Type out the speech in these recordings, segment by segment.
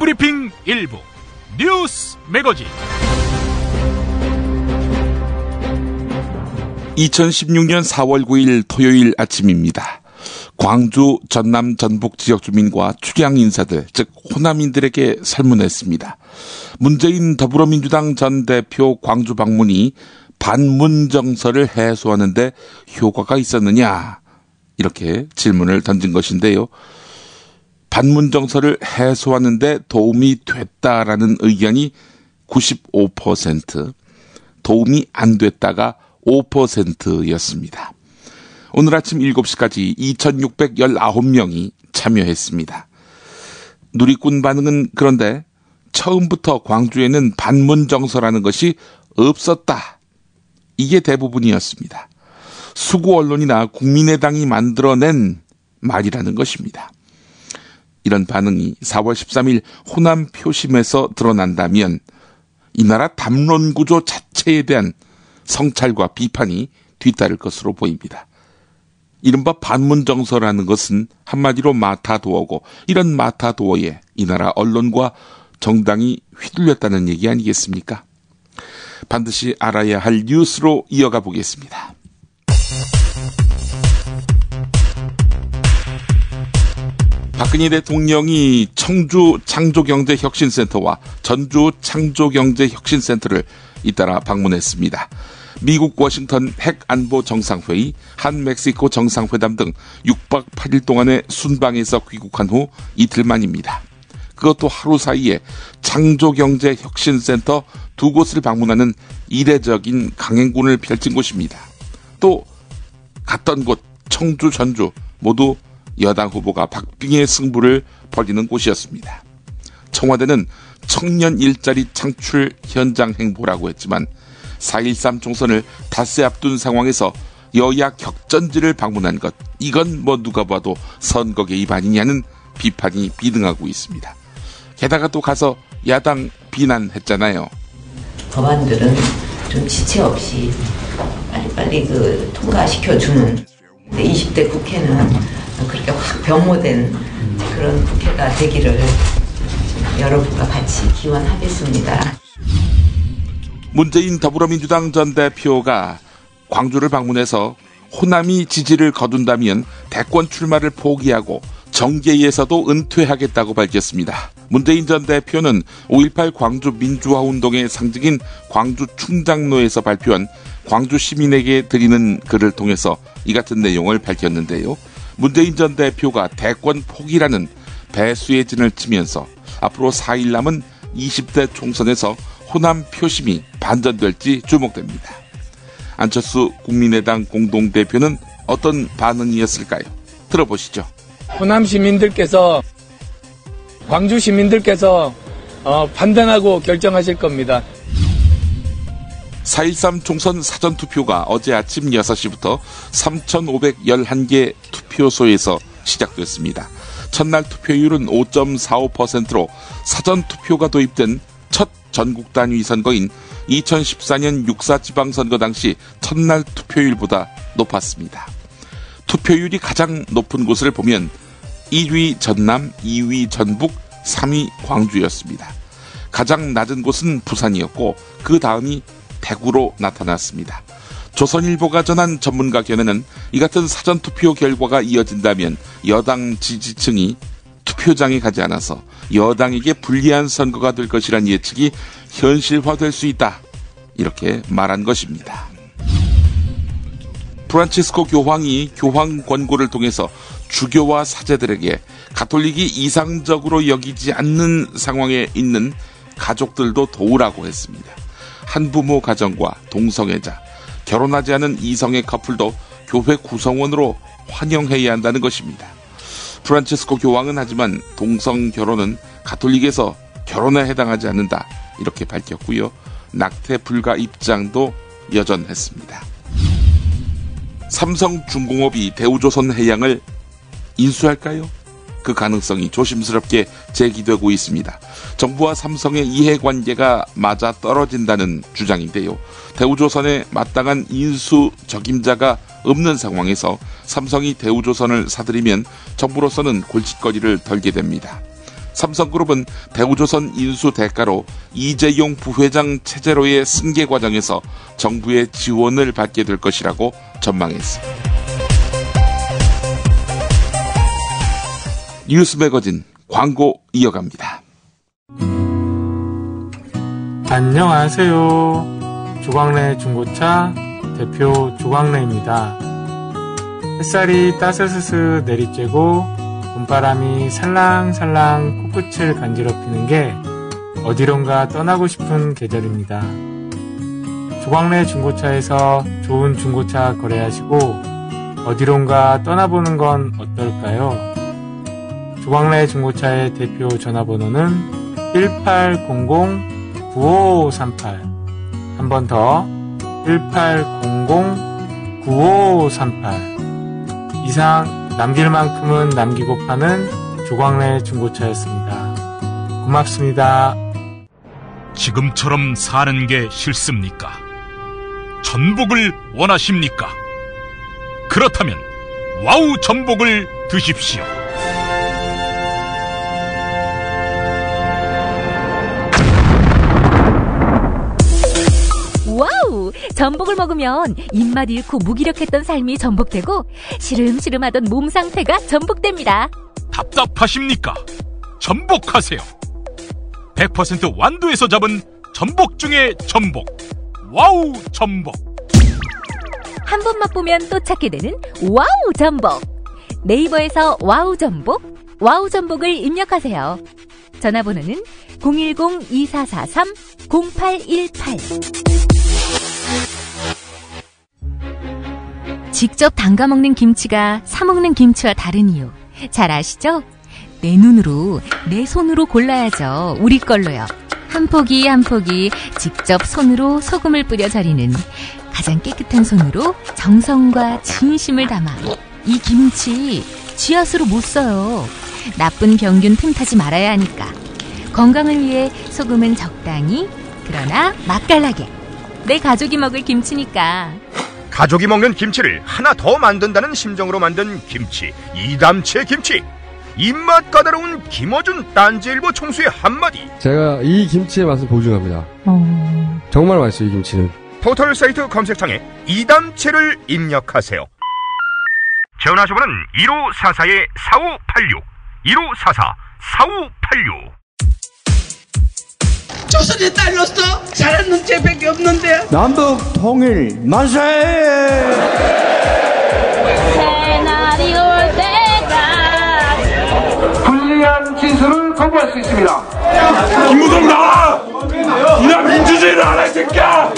정보브리핑 일부 뉴스 매거진. 2016년 4월 9일 토요일 아침입니다. 광주, 전남, 전북 지역 주민과 축양 인사들, 즉 호남인들에게 설문했습니다. 문재인 더불어민주당 전 대표 광주 방문이 반문정서를 해소하는 데 효과가 있었느냐, 이렇게 질문을 던진 것인데요. 반문정서를 해소하는 데 도움이 됐다라는 의견이 95%, 도움이 안 됐다가 5%였습니다. 오늘 아침 7시까지 2619명이 참여했습니다. 누리꾼 반응은 그런데 처음부터 광주에는 반문정서라는 것이 없었다, 이게 대부분이었습니다. 수구 언론이나 국민의당이 만들어낸 말이라는 것입니다. 이런 반응이 4월 13일 호남 표심에서 드러난다면 이 나라 담론구조 자체에 대한 성찰과 비판이 뒤따를 것으로 보입니다. 이른바 반문정서라는 것은 한마디로 마타도어고, 이런 마타도어에 이 나라 언론과 정당이 휘둘렸다는 얘기 아니겠습니까? 반드시 알아야 할 뉴스로 이어가 보겠습니다. 박근혜 대통령이 청주 창조경제혁신센터와 전주 창조경제혁신센터를 잇따라 방문했습니다. 미국 워싱턴 핵안보 정상회의, 한멕시코 정상회담 등 6박 8일 동안의 순방에서 귀국한 후 이틀 만입니다. 그것도 하루 사이에 창조경제혁신센터 두 곳을 방문하는 이례적인 강행군을 펼친 곳입니다. 또 갔던 곳 청주, 전주 모두 여당 후보가 박빙의 승부를 벌이는 곳이었습니다. 청와대는 청년 일자리 창출 현장 행보라고 했지만 4.13 총선을 닷새 앞둔 상황에서 여야 격전지를 방문한 것, 이건 누가 봐도 선거 개입 아니냐는 비판이 비등하고 있습니다. 게다가 또 가서 야당 비난했잖아요. 법안들은 좀 지체 없이 빨리빨리 통과시켜주는 20대 국회는 그렇게 확 변모된 그런 국회가 되기를 여러분과 같이 기원하겠습니다. 문재인 더불어민주당 전 대표가 광주를 방문해서 호남이 지지를 거둔다면 대권 출마를 포기하고 정계에서도 은퇴하겠다고 밝혔습니다. 문재인 전 대표는 5.18 광주 민주화운동의 상징인 광주 충장로에서 발표한 광주 시민에게 드리는 글을 통해서 이 같은 내용을 밝혔는데요. 문재인 전 대표가 대권 포기라는 배수의 진을 치면서 앞으로 4일 남은 20대 총선에서 호남 표심이 반전될지 주목됩니다. 안철수 국민의당 공동대표는 어떤 반응이었을까요? 들어보시죠. 호남 시민들께서, 광주 시민들께서 판단하고 결정하실 겁니다. 4.13 총선 사전투표가 어제 아침 6시부터 3,511개 투표소에서 시작됐습니다. 첫날 투표율은 5.45%로 사전투표가 도입된 첫 전국 단위 선거인 2014년 6.4 지방선거 당시 첫날 투표율보다 높았습니다. 투표율이 가장 높은 곳을 보면 1위 전남, 2위 전북, 3위 광주였습니다. 가장 낮은 곳은 부산이었고 그 다음이 대구로 나타났습니다. 조선일보가 전한 전문가 견해는 이 같은 사전투표 결과가 이어진다면 여당 지지층이 투표장에 가지 않아서 여당에게 불리한 선거가 될 것이란 예측이 현실화될 수 있다, 이렇게 말한 것입니다. 프란치스코 교황이 교황 권고를 통해서 주교와 사제들에게 가톨릭이 이상적으로 여기지 않는 상황에 있는 가족들도 도우라고 했습니다. 한부모 가정과 동성애자, 결혼하지 않은 이성의 커플도 교회 구성원으로 환영해야 한다는 것입니다. 프란치스코 교황은 하지만 동성 결혼은 가톨릭에서 결혼에 해당하지 않는다, 이렇게 밝혔고요. 낙태 불가 입장도 여전했습니다. 삼성중공업이 대우조선해양을 인수할까요? 그 가능성이 조심스럽게 제기되고 있습니다. 정부와 삼성의 이해관계가 맞아 떨어진다는 주장인데요. 대우조선에 마땅한 인수 적임자가 없는 상황에서 삼성이 대우조선을 사들이면 정부로서는 골칫거리를 덜게 됩니다. 삼성그룹은 대우조선 인수 대가로 이재용 부회장 체제로의 승계 과정에서 정부의 지원을 받게 될 것이라고 전망했습니다. 뉴스 매거진 광고 이어갑니다. 안녕하세요. 조광래 중고차 대표 조광래입니다. 햇살이 따스스스 내리쬐고 봄바람이 살랑살랑 코끝을 간지럽히는 게 어디론가 떠나고 싶은 계절입니다. 조광래 중고차에서 좋은 중고차 거래하시고 어디론가 떠나보는 건 어떨까요? 조광래 중고차의 대표 전화번호는 1800-9538. 한 번 더 1800-9538. 이상 남길 만큼은 남기고 파는 조광래 중고차였습니다. 고맙습니다. 지금처럼 사는 게 싫습니까? 전복을 원하십니까? 그렇다면 와우 전복을 드십시오. 와우! 전복을 먹으면 입맛 잃고 무기력했던 삶이 전복되고 시름시름하던 몸 상태가 전복됩니다. 답답하십니까? 전복하세요. 100% 완도에서 잡은 전복 중에 전복. 와우 전복. 한 번 맛보면 또 찾게 되는 와우 전복. 네이버에서 와우 전복, 와우 전복을 입력하세요. 전화번호는 010-2443-0818. 직접 담가 먹는 김치가 사 먹는 김치와 다른 이유 잘 아시죠? 내 눈으로, 내 손으로 골라야죠. 우리 걸로요. 한 포기 한 포기 직접 손으로 소금을 뿌려 절이는 가장 깨끗한 손으로 정성과 진심을 담아 이 김치 쥐앗으로 못 써요. 나쁜 병균 틈타지 말아야 하니까. 건강을 위해 소금은 적당히, 그러나 맛깔나게. 내 가족이 먹을 김치니까. 가족이 먹는 김치를 하나 더 만든다는 심정으로 만든 김치, 이담채 김치. 입맛 까다로운 김어준 딴지일보 총수의 한마디. 제가 이 김치의 맛을 보증합니다. 정말 맛있어요, 이 김치는. 포털 사이트 검색창에 이담채를 입력하세요. 전화번호는 1544-4586 1544-4586. 조선에 딸로서 잘하는 죄밖에 없는데. 남북 통일 만세! 새날이 올 때가 불리한 진술을 거부할 수 있습니다. 김무성 나와! 이런 민주주의를 하라, 이 새끼야!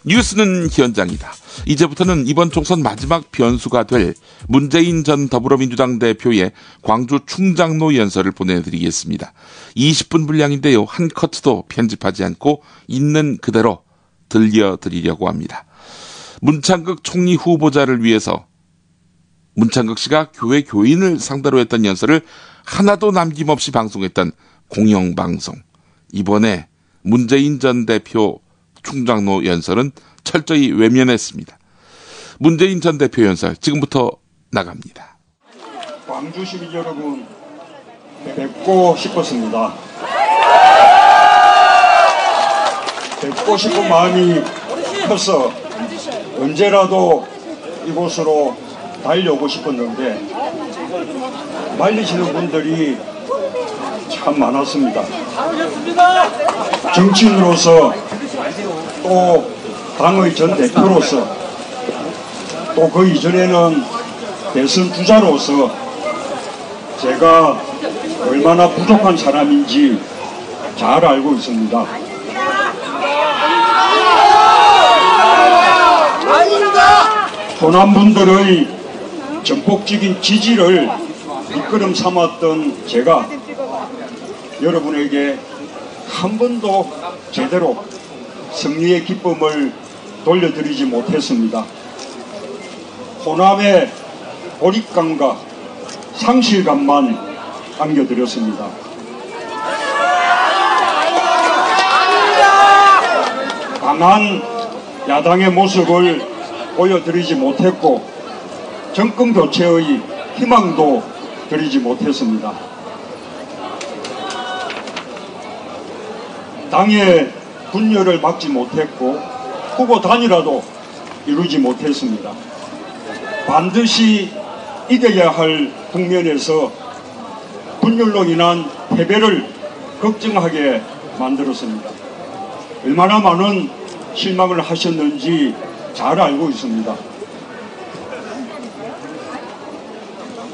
뉴스는 현장이다. 이제부터는 이번 총선 마지막 변수가 될 문재인 전 더불어민주당 대표의 광주 충장로 연설을 보내드리겠습니다. 20분 분량인데요. 한 커트도 편집하지 않고 있는 그대로 들려드리려고 합니다. 문창극 총리 후보자를 위해서 문창극 씨가 교회 교인을 상대로 했던 연설을 하나도 남김없이 방송했던 공영방송. 이번에 문재인 전 대표 충장로 연설은 철저히 외면했습니다. 문재인 전 대표 연설 지금부터 나갑니다. 광주 시민 여러분 뵙고 싶었습니다. 뵙고 싶은 마음이 커서 언제라도 이곳으로 달려오고 싶었는데 말리시는 분들이 참 많았습니다. 정치인으로서 또 당의 전 대표로서 또 그 이전에는 대선 주자로서 제가 얼마나 부족한 사람인지 잘 알고 있습니다. 호남분들의 전폭적인 지지를 밑거름 삼았던 제가 여러분에게 한 번도 제대로 승리의 기쁨을 돌려드리지 못했습니다. 호남의 고립감과 상실감만 안겨드렸습니다. 강한 야당의 모습을 보여드리지 못했고 정권 교체의 희망도 드리지 못했습니다. 당의 분열을 막지 못했고 후보 단일화도 이루지 못했습니다. 반드시 이겨야 할 국면에서 분열로 인한 패배를 걱정하게 만들었습니다. 얼마나 많은 실망을 하셨는지 잘 알고 있습니다.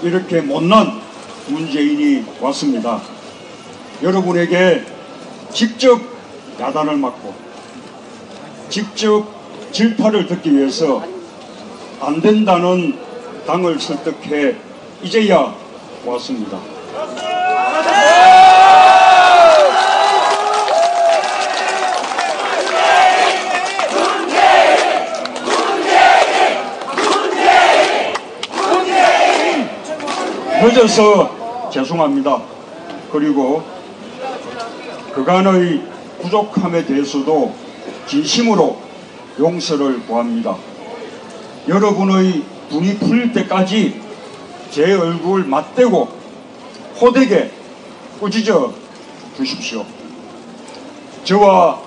이렇게 못난 문재인이 왔습니다. 여러분에게 직접 야단을 맞고 직접 질타를 듣기 위해서 안 된다는 당을 설득해 이제야 왔습니다. 늦어서 죄송합니다. 그리고 그간의 부족함에 대해서도 진심으로 용서를 구합니다. 여러분의 분이 풀릴 때까지 제 얼굴 맞대고 호되게 꾸짖어 주십시오. 저와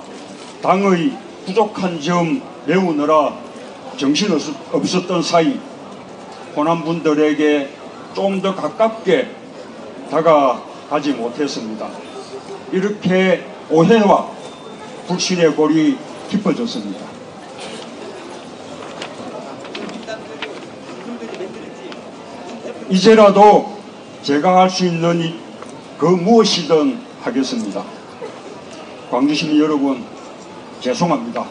당의 부족한 점 메우느라 정신없었던 사이 호남분들에게 좀 더 가깝게 다가가지 못했습니다. 이렇게 오해와 불신의 골이 깊어졌습니다. 이제라도 제가 할 수 있는 그 무엇이든 하겠습니다. 광주시민 여러분, 죄송합니다.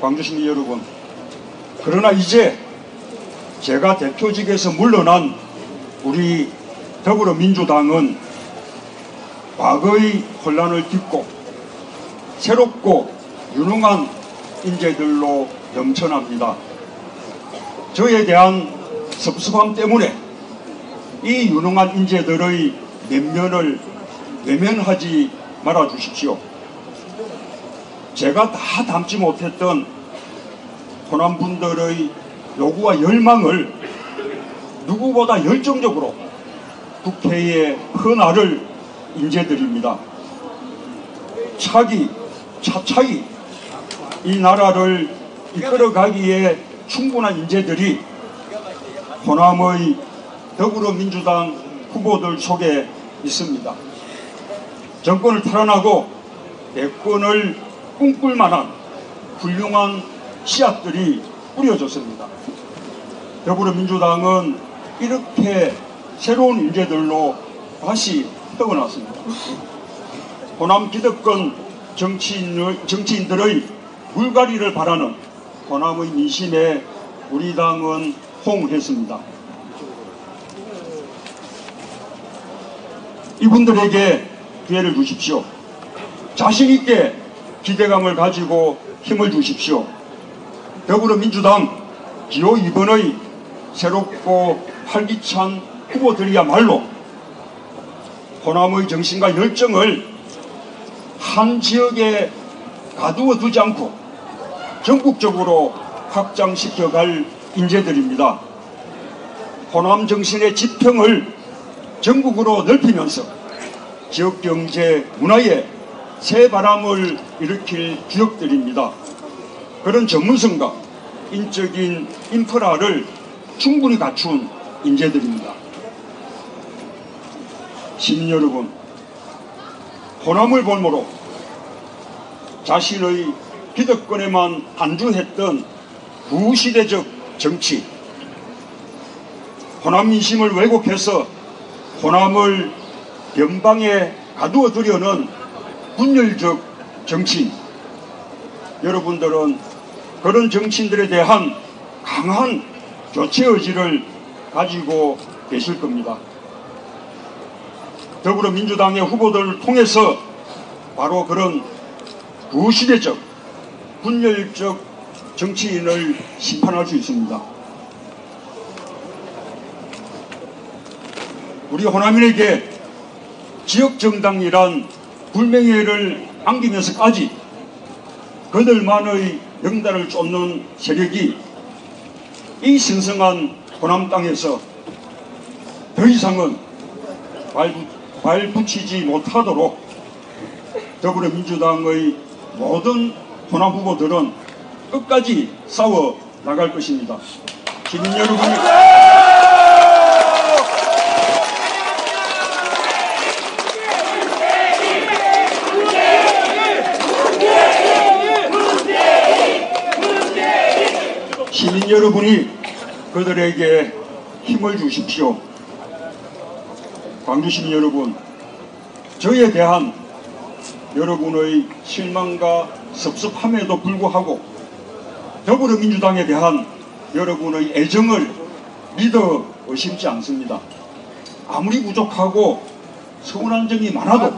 광주시민 여러분, 그러나 이제 제가 대표직에서 물러난 우리 더불어민주당은 과거의 혼란을 딛고 새롭고 유능한 인재들로 넘쳐납니다. 저에 대한 섭섭함 때문에 이 유능한 인재들의 면면을 외면하지 말아 주십시오. 제가 다 담지 못했던 호남분들의 요구와 열망을 누구보다 열정적으로 국회에 헌화를 인재들입니다. 차차히 이 나라를 이끌어가기에 충분한 인재들이 호남의 더불어민주당 후보들 속에 있습니다. 정권을 탈환하고 대권을 꿈꿀 만한 훌륭한 씨앗들이 뿌려졌습니다. 더불어민주당은 이렇게 새로운 인재들로 다시 태어났습니다. 호남 기득권 정치인들의 물갈이를 바라는 호남의 민심에 우리 당은 호응했습니다. 이분들에게 기회를 주십시오. 자신있게 기대감을 가지고 힘을 주십시오. 더불어민주당 기호 2번의 새롭고 활기찬 후보들이야말로 호남의 정신과 열정을 한 지역에 가두어 두지 않고 전국적으로 확장시켜갈 인재들입니다. 호남 정신의 지평을 전국으로 넓히면서 지역경제 문화에 새 바람을 일으킬 주역들입니다. 그런 전문성과 인적인 인프라를 충분히 갖춘 인재들입니다. 시민 여러분, 호남을 볼모로 자신의 기득권에만 안주했던 구시대적 정치, 호남 민심을 왜곡해서 호남을 변방에 가두어 두려는 분열적 정치인, 여러분들은 그런 정치인들에 대한 강한 교체 의지를 가지고 계실 겁니다. 더불어민주당의 후보들을 통해서 바로 그런 구시대적 분열적 정치인을 심판할 수 있습니다. 우리 호남인에게 지역정당이란 불명예를 안기면서까지 그들만의 영달을 쫓는 세력이 이 신성한 호남 땅에서 더 이상은 발붙이지 못하도록 더불어민주당의 모든 호남 후보들은 끝까지 싸워 나갈 것입니다. 시민 여러분이 시민 여러분이 그들에게 힘을 주십시오. 광주 시민 여러분, 저에 대한 여러분의 실망과 섭섭함에도 불구하고 더불어민주당에 대한 여러분의 애정을 믿어 의심치 않습니다. 아무리 부족하고 서운한 점이 많아도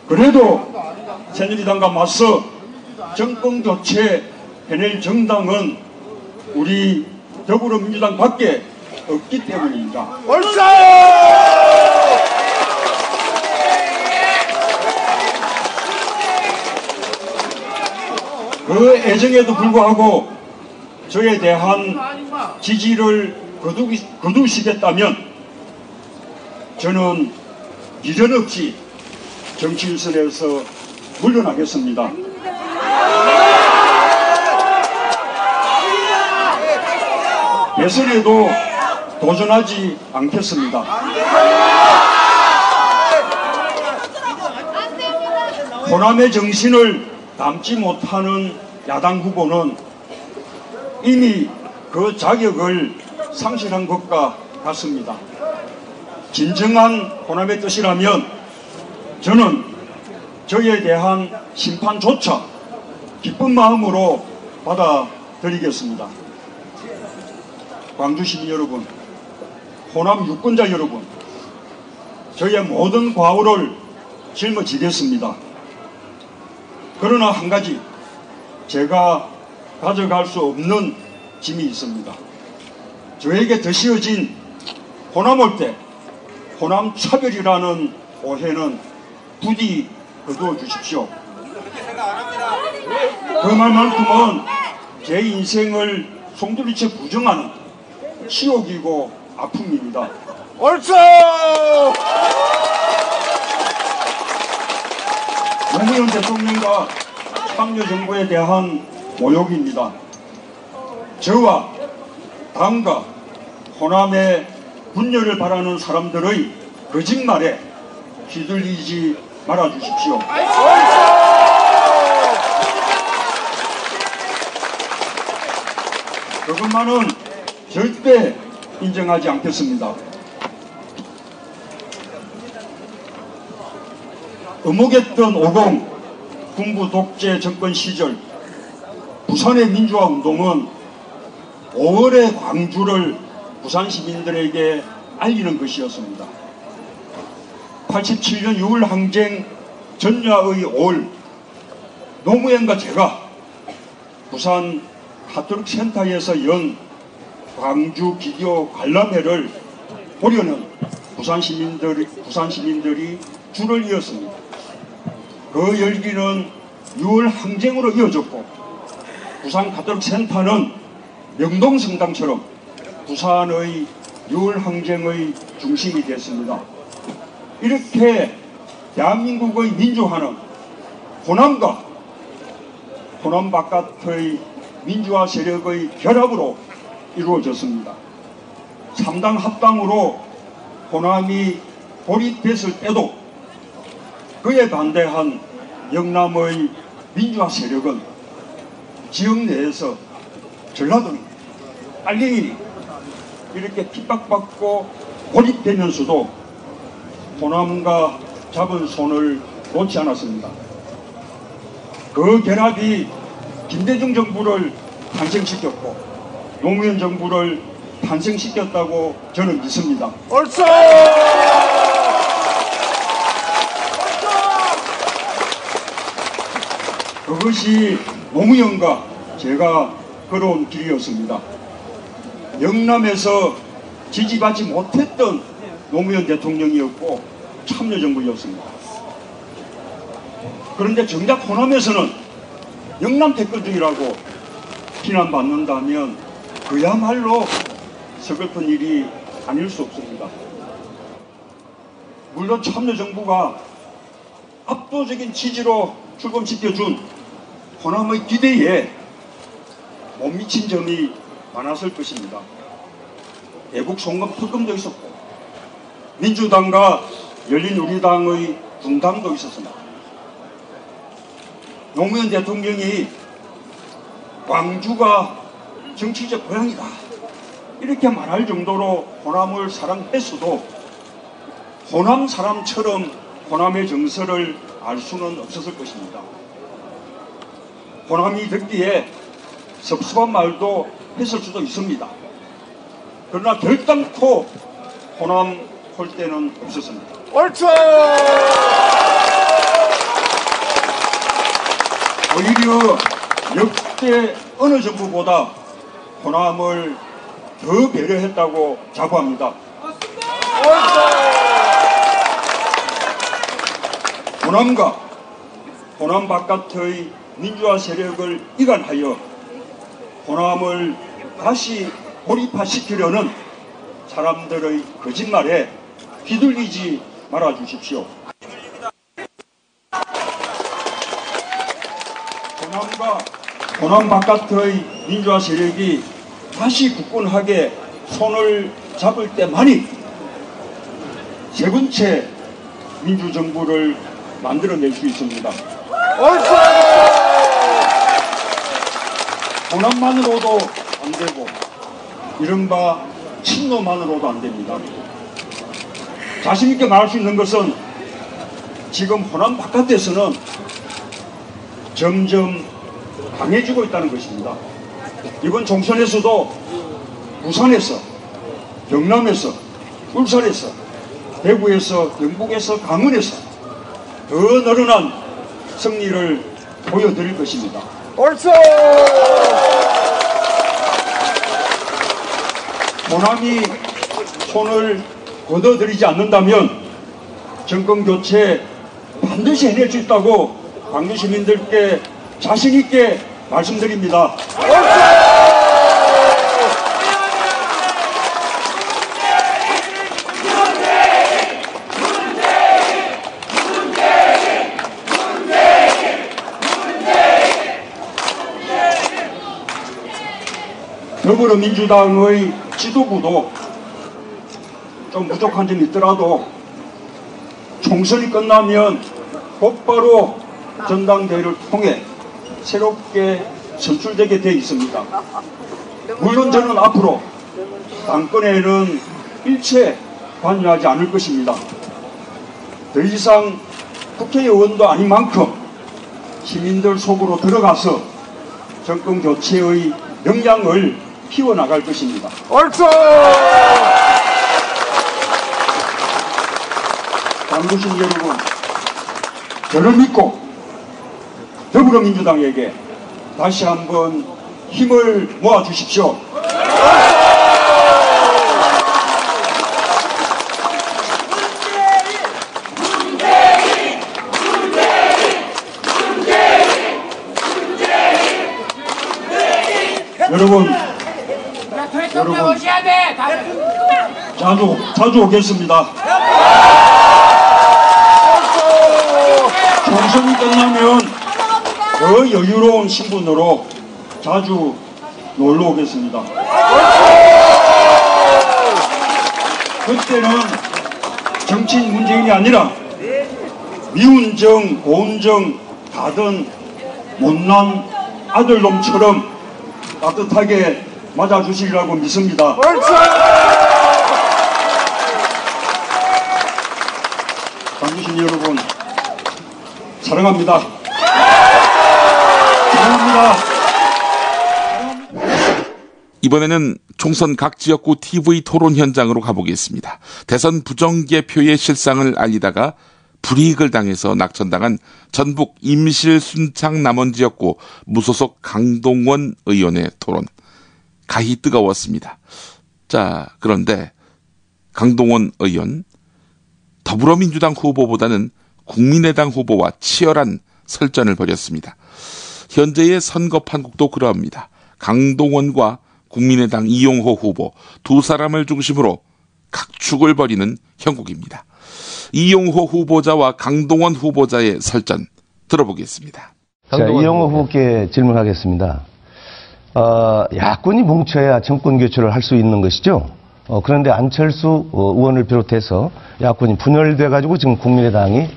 그래도 새누리당과 맞서 정권 교체 해낼 정당은 우리 더불어민주당 밖에 없기 때문입니다. 그 애정에도 불구하고 저에 대한 지지를 거두시겠다면 저는 미련 없이 정치 일선에서 물러나겠습니다. 대선에도 도전하지 않겠습니다. 호남의 정신을 담지 못하는 야당 후보는 이미 그 자격을 상실한 것과 같습니다. 진정한 호남의 뜻이라면 저는 저에 대한 심판조차 기쁜 마음으로 받아들이겠습니다. 광주 시민 여러분, 호남 유권자 여러분, 저의 모든 과오를 짊어지겠습니다. 그러나 한 가지 제가 가져갈 수 없는 짐이 있습니다. 저에게 드시어진 호남 올 때 호남 차별이라는 오해는 부디 거두어 주십시오. 그 말만큼은 제 인생을 송두리째 부정하는 치욕이고 아픔입니다. 옳죠! 노무현 대통령과 참여정부에 대한 모욕입니다. 저와 당과 호남의 분열을 바라는 사람들의 거짓말에 휘둘리지 말아주십시오. 그것만은 절대 인정하지 않겠습니다. 어묵했던 50 군부 독재 정권 시절 부산의 민주화 운동은 5월의 광주를 부산 시민들에게 알리는 것이었습니다. 87년 6월 항쟁 전야의 5월 노무현과 제가 부산 카톨릭 센터에서 연 광주 비디오 관람회를 보려는 부산 시민들이 줄을 이었습니다. 그 열기는 6월 항쟁으로 이어졌고 부산 카톨릭 센터는 명동성당처럼 부산의 6월 항쟁의 중심이 됐습니다. 이렇게 대한민국의 민주화는 호남과 호남 바깥의 민주화 세력의 결합으로 이루어졌습니다. 3당 합당으로 호남이 고립됐을 때도 그에 반대한 영남의 민주화 세력은 지역 내에서 전라도니 빨갱이니 이렇게 핍박받고 고립되면서도 호남과 잡은 손을 놓지 않았습니다. 그 결합이 김대중 정부를 탄생시켰고 노무현 정부를 탄생시켰다고 저는 믿습니다. 옳소! 그것이 노무현과 제가 걸어온 길이었습니다. 영남에서 지지받지 못했던 노무현 대통령이었고 참여정부였습니다. 그런데 정작 호남에서는 영남 태권주의라고 비난받는다면 그야말로 서글픈 일이 아닐 수 없습니다. 물론 참여정부가 압도적인 지지로 출범시켜준 호남의 기대에 못 미친 점이 많았을 것입니다. 대북 송금 특검도 있었고 민주당과 열린우리당의 분당도 있었습니다. 노무현 대통령이 광주가 정치적 고향이다 이렇게 말할 정도로 호남을 사랑했어도 호남 사람처럼 호남의 정서를 알 수는 없었을 것입니다. 호남이 듣기에 섭섭한 말도 했을 수도 있습니다. 그러나 결단코 호남 볼 때는 없었습니다. 옳죠! 오히려 역대 어느 정부보다 호남을 더 배려했다고 자부합니다. 호남과 호남 바깥의 민주화 세력을 이간하여 호남을 다시 고립화시키려는 사람들의 거짓말에 휘둘리지 말아주십시오. 호남과 호남 바깥의 민주화 세력이 다시 굳건하게 손을 잡을 때만이 세 번째 민주정부를 만들어낼 수 있습니다. 호남만으로도 안 되고 이른바 친노만으로도 안 됩니다. 자신있게 말할 수 있는 것은 지금 호남 바깥에서는 점점 강해지고 있다는 것입니다. 이번 총선에서도 부산에서, 경남에서, 울산에서, 대구에서, 경북에서, 강원에서 더 늘어난 승리를 보여드릴 것입니다. 옳소! 호남이 손을 거둬들이지 않는다면 정권교체 반드시 해낼 수 있다고 광주 시민들께 자신있게 말씀드립니다. 더불어민주당의 지도부도 좀 부족한 점이 있더라도 총선이 끝나면 곧바로 전당대회를 통해 새롭게 선출되게 되어 있습니다. 물론 저는 앞으로 당권에는 일체 관여하지 않을 것입니다. 더 이상 국회의원도 아닌 만큼 시민들 속으로 들어가서 정권 교체의 역량을 키워나갈 것입니다. 옳소! 광주시민 여러분, 저를 믿고 더불어민주당에게 다시 한번 힘을 모아주십시오. 여러분, 자주 오겠습니다. 총선이 끝나면 더 여유로운 신분으로 자주 놀러 오겠습니다. 그때는 정치인 문재인이 아니라 미운정, 고운정 가든 못난 아들놈처럼 따뜻하게 맞아주시리라고 믿습니다. 광주시민 여러분, 사랑합니다. 사랑합니다. 이번에는 총선 각 지역구 TV 토론 현장으로 가보겠습니다. 대선 부정개표의 실상을 알리다가 불이익을 당해서 낙천당한 전북 임실 순창 남원지역구 무소속 강동원 의원의 토론. 가히 뜨거웠습니다. 자, 그런데 강동원 의원, 더불어민주당 후보보다는 국민의당 후보와 치열한 설전을 벌였습니다. 현재의 선거 판국도 그러합니다. 강동원과 국민의당 이용호 후보 두 사람을 중심으로 각축을 벌이는 형국입니다. 이용호 후보자와 강동원 후보자의 설전 들어보겠습니다. 자, 이용호 후보께 질문하겠습니다. 야권이 뭉쳐야 정권 교체를 할 수 있는 것이죠. 그런데 안철수 의원을 비롯해서 야권이 분열돼가지고 지금 국민의당이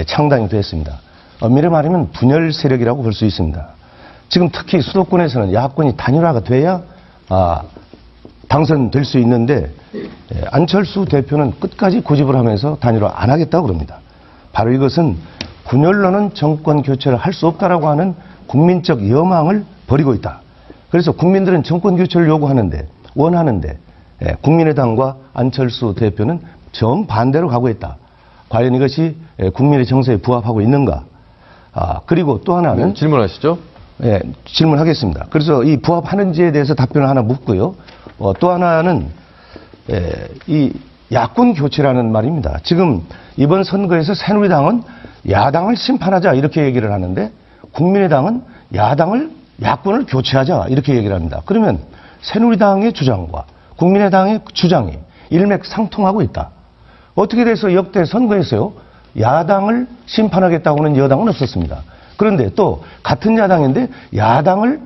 창당이 됐습니다. 엄밀히 말하면 분열 세력이라고 볼 수 있습니다. 지금 특히 수도권에서는 야권이 단일화가 돼야 당선될 수 있는데 안철수 대표는 끝까지 고집을 하면서 단일화 안 하겠다고 그럽니다. 바로 이것은 분열로는 정권 교체를 할 수 없다라고 하는 국민적 여망을 버리고 있다. 그래서 국민들은 정권 교체를 요구하는데 원하는데 국민의당과 안철수 대표는 정반대로 가고 있다. 과연 이것이 국민의 정서에 부합하고 있는가? 그리고 또 하나는 질문하시죠? 예, 질문하겠습니다. 그래서 이 부합하는지에 대해서 답변을 하나 묻고요. 또 하나는 이 야권 교체라는 말입니다. 지금 이번 선거에서 새누리당은 야당을 심판하자 이렇게 얘기를 하는데 국민의당은 야권을 교체하자 이렇게 얘기를 합니다. 그러면 새누리당의 주장과 국민의당의 주장이 일맥상통하고 있다. 어떻게 돼서 역대 선거에서요 야당을 심판하겠다고 하는 여당은 없었습니다. 그런데 또 같은 야당인데 야당을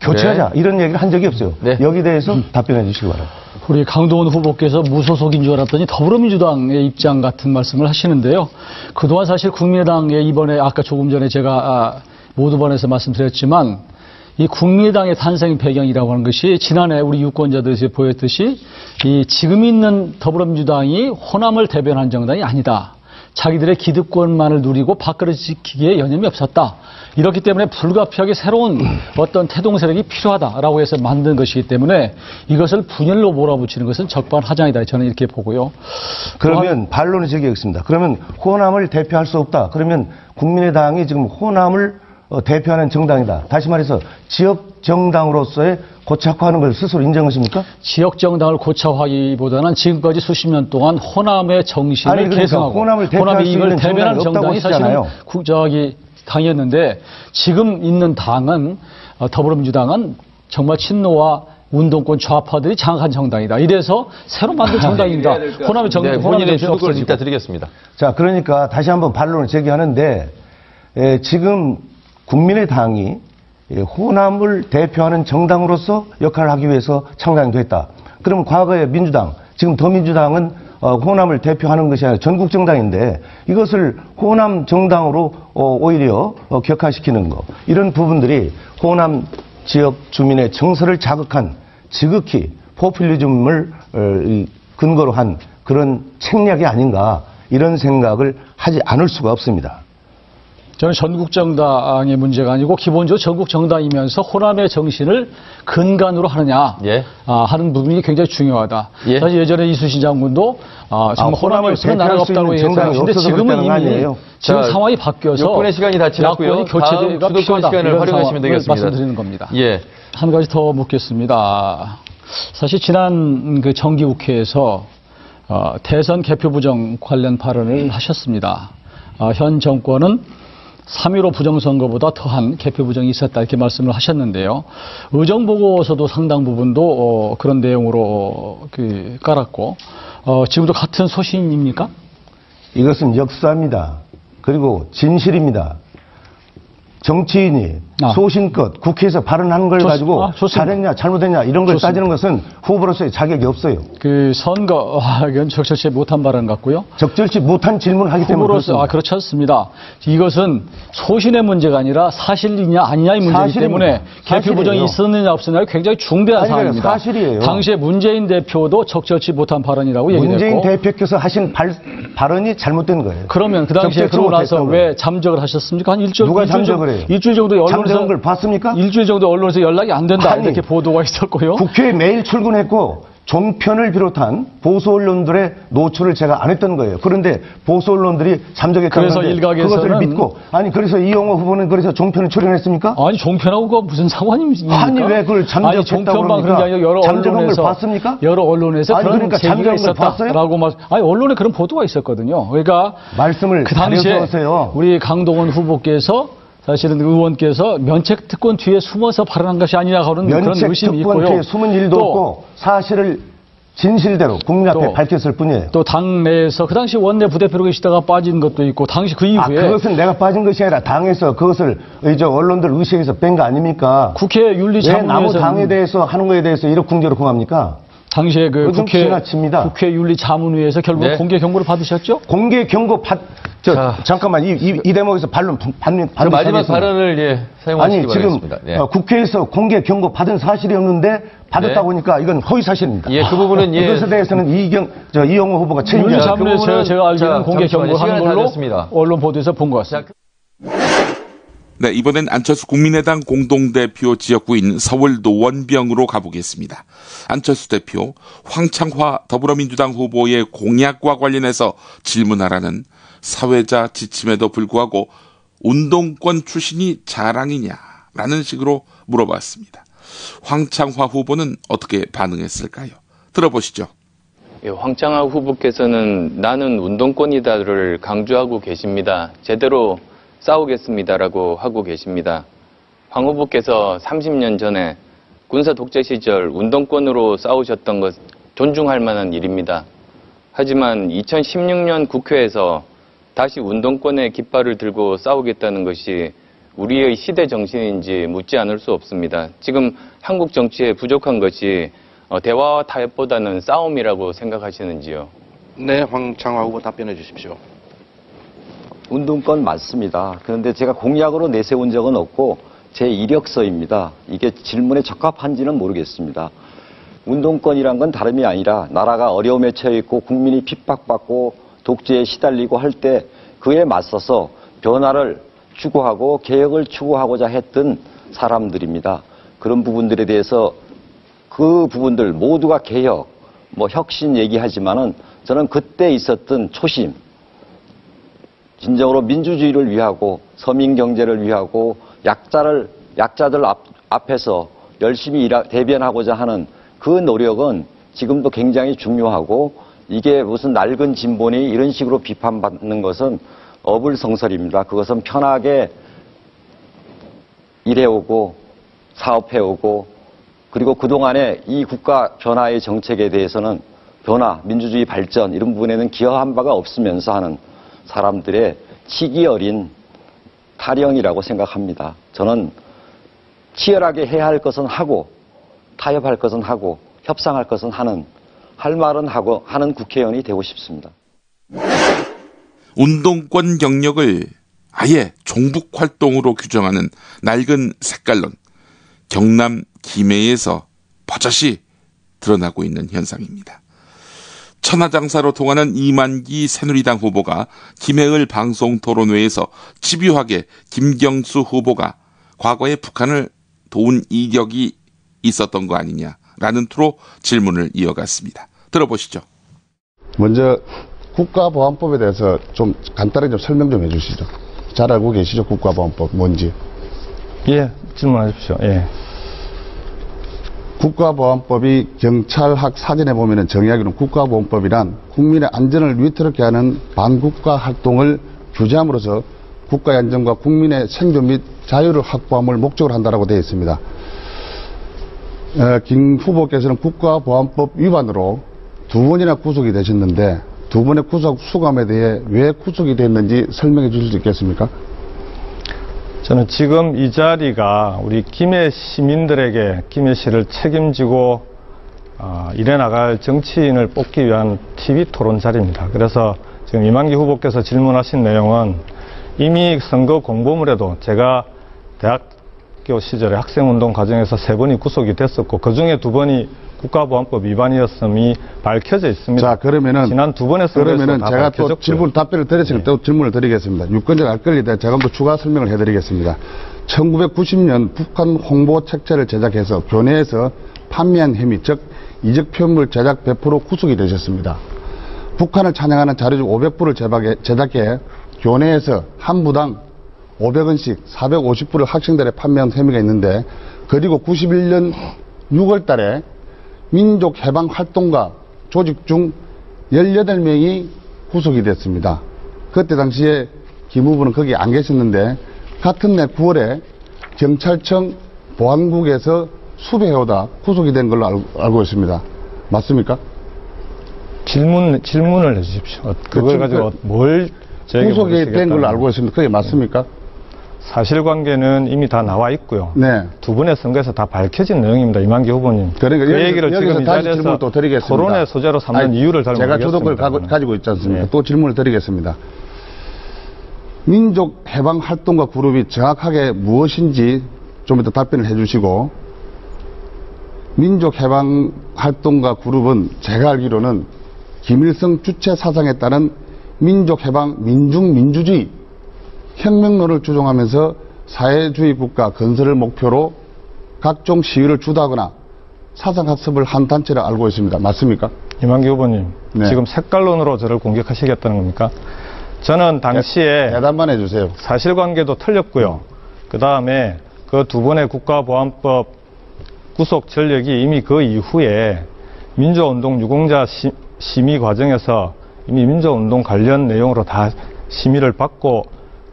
교체하자 이런 얘기를 한 적이 없어요. 여기에 대해서 답변해 주시기 바랍니다. 우리 강동원 후보께서 무소속인 줄 알았더니 더불어민주당의 입장 같은 말씀을 하시는데요. 그동안 사실 국민의당의 이번에 아까 조금 전에 제가 모두번에서 말씀드렸지만 이 국민의당의 탄생 배경이라고 하는 것이 지난해 우리 유권자들이 보였듯이 이 지금 있는 더불어민주당이 호남을 대변한 정당이 아니다. 자기들의 기득권만을 누리고 밥그릇 지키기에 여념이 없었다. 이렇기 때문에 불가피하게 새로운 어떤 태동 세력이 필요하다라고 해서 만든 것이기 때문에 이것을 분열로 몰아붙이는 것은 적반하장이다. 저는 이렇게 보고요. 그러면 반론을 제기하겠습니다. 그러면 호남을 대표할 수 없다. 그러면 국민의당이 지금 호남을 대표하는 정당이다. 다시 말해서 지역 정당으로서의 고착화하는 걸 스스로 인정하십니까? 지역 정당을 고착화하기보다는 지금까지 수십 년 동안 호남의 정신을 계승하고 호남의 이익을 대변하는 정당이 사실은 당이었는데 지금 있는 당은 더불어민주당은 정말 친노와 운동권 좌파들이 장악한 정당이다. 이래서 새로 만든 정당입니다. 호남의 정당, 본인의 주도권을 이따 드리겠습니다. 자, 그러니까 다시 한번 반론을 제기하는데 지금 국민의당이 호남을 대표하는 정당으로서 역할을 하기 위해서 창당됐다. 그러면 과거에 민주당, 지금 더민주당은 호남을 대표하는 것이 아니라 전국 정당인데 이것을 호남 정당으로 오히려 격화시키는 것. 이런 부분들이 호남 지역 주민의 정서를 자극한 지극히 포퓰리즘을 근거로 한 그런 책략이 아닌가 이런 생각을 하지 않을 수가 없습니다. 저는 전국 정당의 문제가 아니고 기본적으로 전국 정당이면서 호남의 정신을 근간으로 하느냐 하는 부분이 굉장히 중요하다. 사실 예전에 이수신 장군도 정말 호남을 없으면 나라가 없다고 얘기했는데 지금은 이미 지금 상황이 바뀌어서 여권의 시간이 다 지났고요. 야권이 교체가 필요하다. 시간을 활용하시면 되겠습니다. 말씀드리는 겁니다. 한 가지 더 묻겠습니다. 사실 지난 그 정기국회에서 대선 개표 부정 관련 발언을 하셨습니다. 현 정권은 3.15 부정선거보다 더한 개표 부정이 있었다 이렇게 말씀을 하셨는데요. 의정보고서도 상당 부분도 그런 내용으로 깔았고 지금도 같은 소신입니까? 이것은 역사입니다. 그리고 진실입니다. 정치인이 소신껏 국회에서 발언한 걸 가지고 잘했냐 잘못했냐 이런 걸 따지는 것은 후보로서의 자격이 없어요. 그 선거학은 적절치 못한 발언 같고요. 적절치 못한 질문을 하기 때문에 후보로서 그렇지 않습니다. 이것은 소신의 문제가 아니라 사실이냐 아니냐의 문제이기 때문에 개표 부정이 있었느냐 없었느냐 굉장히 중대한 사안입니다. 사실이에요. 당시에 문재인 대표도 적절치 못한 발언이라고 얘기했고 문재인 대표께서 하신 발언이 잘못된 거예요. 그러면 그 당시에 그러고 나서 왜 잠적을 하셨습니까? 한 일주일 누가 잠적을 해요? 일주일 정도 잠적한 걸 봤습니까? 일주일 정도 언론에서 연락이 안 된다 이렇게 보도가 있었고요. 국회에 매일 출근했고 종편을 비롯한 보수 언론들의 노출을 제가 안 했던 거예요. 그런데 보수 언론들이 잠적했다는 그래서 일각에서는 그것을 믿고 그래서 이용호 후보는 그래서 종편을 출연했습니까? 아니 종편하고 그거 무슨 상관입니까? 아니 왜 그걸 잠적했다고 그러니까 잠적한 걸 봤습니까? 여러 언론에서 그런 그러니까 제기가 있었다라고 언론에 그런 보도가 있었거든요. 그러니까 말씀을 그 당시에 하세요. 우리 강동원 후보께서 사실은 의원께서 면책특권 뒤에 숨어서 발언한 것이 아니냐 하는 그런 의심이 있고요. 면책특권 뒤에 숨은 일도 없고 사실을 진실대로 국민 앞에 밝혔을 뿐이에요. 또 당내에서 그 당시 원내 부대표로 계시다가 빠진 것도 있고 당시 그 이후에 그것은 내가 빠진 것이 아니라 당에서 그것을 언론들 의식에서 뺀 거 아닙니까? 국회 윤리자문위에서 왜 남의 당에 대해서 하는 거에 대해서 이러쿵저러쿵 합니까? 당시에 그 지나칩니다. 국회 윤리자문위에서 결국 공개 경고를 받으셨죠? 공개 경고 잠깐만 이 대목에서 반론 마지막 발언을 사용하시기 바라겠습니다. 지금 국회에서 공개 경고 받은 사실이 없는데 받았다고 하니까 이건 허위 사실입니다. 그 부분은 그것에 대해서는 이영호 후보가 책임져야 윤리자문위에서 제가 알기로는 공개 경고하는 걸로 언론 보도에서 본 것 같습니다. 네, 이번엔 안철수 국민의당 공동대표 지역구인 서울 노원병으로 가보겠습니다. 안철수 대표, 황창화 더불어민주당 후보의 공약과 관련해서 질문하라는 사회자 지침에도 불구하고 운동권 출신이 자랑이냐라는 식으로 물어봤습니다. 황창화 후보는 어떻게 반응했을까요? 들어보시죠. 황창화 후보께서는 나는 운동권이다를 강조하고 계십니다. 제대로 싸우겠습니다라고 하고 계십니다. 황 후보께서 30년 전에 군사 독재 시절 운동권으로 싸우셨던 것 존중할 만한 일입니다. 하지만 2016년 국회에서 다시 운동권의 깃발을 들고 싸우겠다는 것이 우리의 시대 정신인지 묻지 않을 수 없습니다. 지금 한국 정치에 부족한 것이 대화와 타협보다는 싸움이라고 생각하시는지요? 네, 황창화 후보 답변해 주십시오. 운동권 맞습니다. 그런데 제가 공약으로 내세운 적은 없고 제 이력서입니다. 이게 질문에 적합한지는 모르겠습니다. 운동권이란 건 다름이 아니라 나라가 어려움에 처해 있고 국민이 핍박받고 독재에 시달리고 할 때 그에 맞서서 변화를 추구하고 개혁을 추구하고자 했던 사람들입니다. 그런 부분들에 대해서 그 부분들 모두가 개혁, 혁신 얘기하지만은 저는 그때 있었던 초심, 진정으로 민주주의를 위하고 서민 경제를 위하고 약자들 앞에서 열심히 대변하고자 하는 그 노력은 지금도 굉장히 중요하고 이게 무슨 낡은 진본이 이런 식으로 비판받는 것은 어불성설입니다. 그것은 편하게 일해오고 사업해오고 그리고 그동안에 이 국가 변화의 정책에 대해서는 변화, 민주주의 발전 이런 부분에는 기여한 바가 없으면서 하는 사람들의 치기 어린 타령이라고 생각합니다. 저는 치열하게 해야 할 것은 하고 타협할 것은 하고 협상할 것은 할 말은 하고 하는 국회의원이 되고 싶습니다. 운동권 경력을 아예 종북 활동으로 규정하는 낡은 색깔론, 경남 김해에서 버젓이 드러나고 있는 현상입니다. 천하장사로 통하는 이만기 새누리당 후보가 김해을 방송토론회에서 집요하게 김경수 후보가 과거에 북한을 도운 이력이 있었던 거 아니냐라는 투로 질문을 이어갔습니다. 들어보시죠. 먼저 국가보안법에 대해서 좀 간단하게 좀 설명 좀 해주시죠. 잘 알고 계시죠? 국가보안법 뭔지. 예, 질문하십시오. 예. 국가보안법이 경찰학 사전에 보면은 정의하기로는 국가보안법이란 국민의 안전을 위태롭게 하는 반국가 활동을 규제함으로써 국가의 안전과 국민의 생존 및 자유를 확보함을 목적으로 한다라고 되어 있습니다. 김 후보께서는 국가보안법 위반으로 2번이나 구속이 되셨는데 2번의 구속 수감에 대해 왜 구속이 됐는지 설명해 주실 수 있겠습니까? 저는 지금 이 자리가 우리 김해 시민들에게 김해시를 책임지고 일해나갈 정치인을 뽑기 위한 TV 토론 자리입니다. 그래서 지금 이만기 후보께서 질문하신 내용은 이미 선거 공보물에도 제가 대학교 시절에 학생운동 과정에서 3번이 구속이 됐었고 그중에 2번이 국가보안법 위반이었음이 밝혀져 있습니다. 자, 그러면은 지난 2번의 그러면은 제가 또 답변을 드렸으니까 또 질문을 드리겠습니다. 유권적 알 권리에 대해 제가 또 추가 설명을 해드리겠습니다. 1990년 북한 홍보 책자를 제작해서 교내에서 판매한 혐의, 즉 이적 표현물 제작 100% 구속이 되셨습니다. 북한을 찬양하는 자료집 500부를 제작해 교내에서 한 부당 500원씩 450부를 학생들에 판매한 혐의가 있는데 그리고 91년 6월 달에 민족해방활동가 조직 중 18명이 구속이 됐습니다. 그때 당시에 김 후보는 거기 안 계셨는데 같은 해 9월에 경찰청 보안국에서 수배해오다 구속이 된 걸로 알고 있습니다. 맞습니까? 질문을 해주십시오. 그걸 가지고 뭘 구속이 된 걸로 알고 있습니다. 그게 맞습니까? 사실관계는 이미 다 나와 있고요. 네. 두 분의 선거에서 다 밝혀진 내용입니다. 이만기 후보님. 그러니까 그 얘기를 여기서 지금 이 다시 자리에서 질문을 또 드리겠습니다. 토론의 소재로 삼는 이유를 잘 제가 모르겠습니다. 주도권을 가지고 있지 않습니까? 네. 또 질문을 드리겠습니다. 민족 해방 활동가 그룹이 정확하게 무엇인지 좀 이따 답변을 해주시고, 민족 해방 활동가 그룹은 제가 알기로는 김일성 주체 사상에 따른 민족 해방 민중민주주의 혁명론을 주장하면서 사회주의 국가 건설을 목표로 각종 시위를 주도하거나 사상학습을 한 단체를 알고 있습니다. 맞습니까? 이만기 후보님, 네. 지금 색깔론으로 저를 공격하시겠다는 겁니까? 저는 당시에 대답만 해주세요. 사실관계도 틀렸고요. 그 다음에 그 두 번의 국가보안법 구속 전력이 이미 그 이후에 민주화운동 유공자 심의 과정에서 이미 민주화운동 관련 내용으로 다 심의를 받고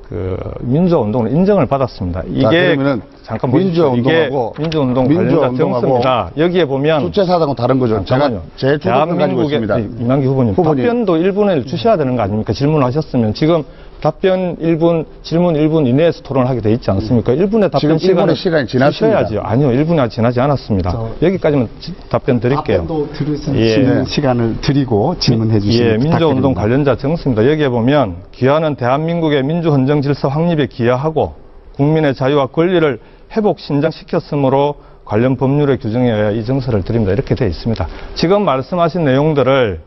그 민주화운동을 인정을 받았습니다. 이게 잠깐 보십시오. 이게 민주화운동 관련자 정서입니다. 여기에 보면 주체사상은 다른 거죠. 제가 제 주도권을 가지고 있습니다. 이만기 후보님, 답변도 1분을 주셔야 되는 거 아닙니까? 질문하셨으면 지금 답변 1분, 질문 1분 이내에서 토론하게 돼 있지 않습니까? 1분의 답변 시간이 지났습니다. 아니요, 1분이 지나지 않았습니다. 여기까지만 답변 드릴게요. 답변도 들으시는 시간을 드리고 질문해 주시면 부탁드립니다. 민주운동 관련자 정서입니다. 여기에 보면 기하는 대한민국의 민주헌정 질서 확립에 기여하고 국민의 자유와 권리를 회복 신장시켰으므로 관련 법률의 규정에 의해 이 정서를 드립니다. 이렇게 되어 있습니다. 지금 말씀하신 내용들을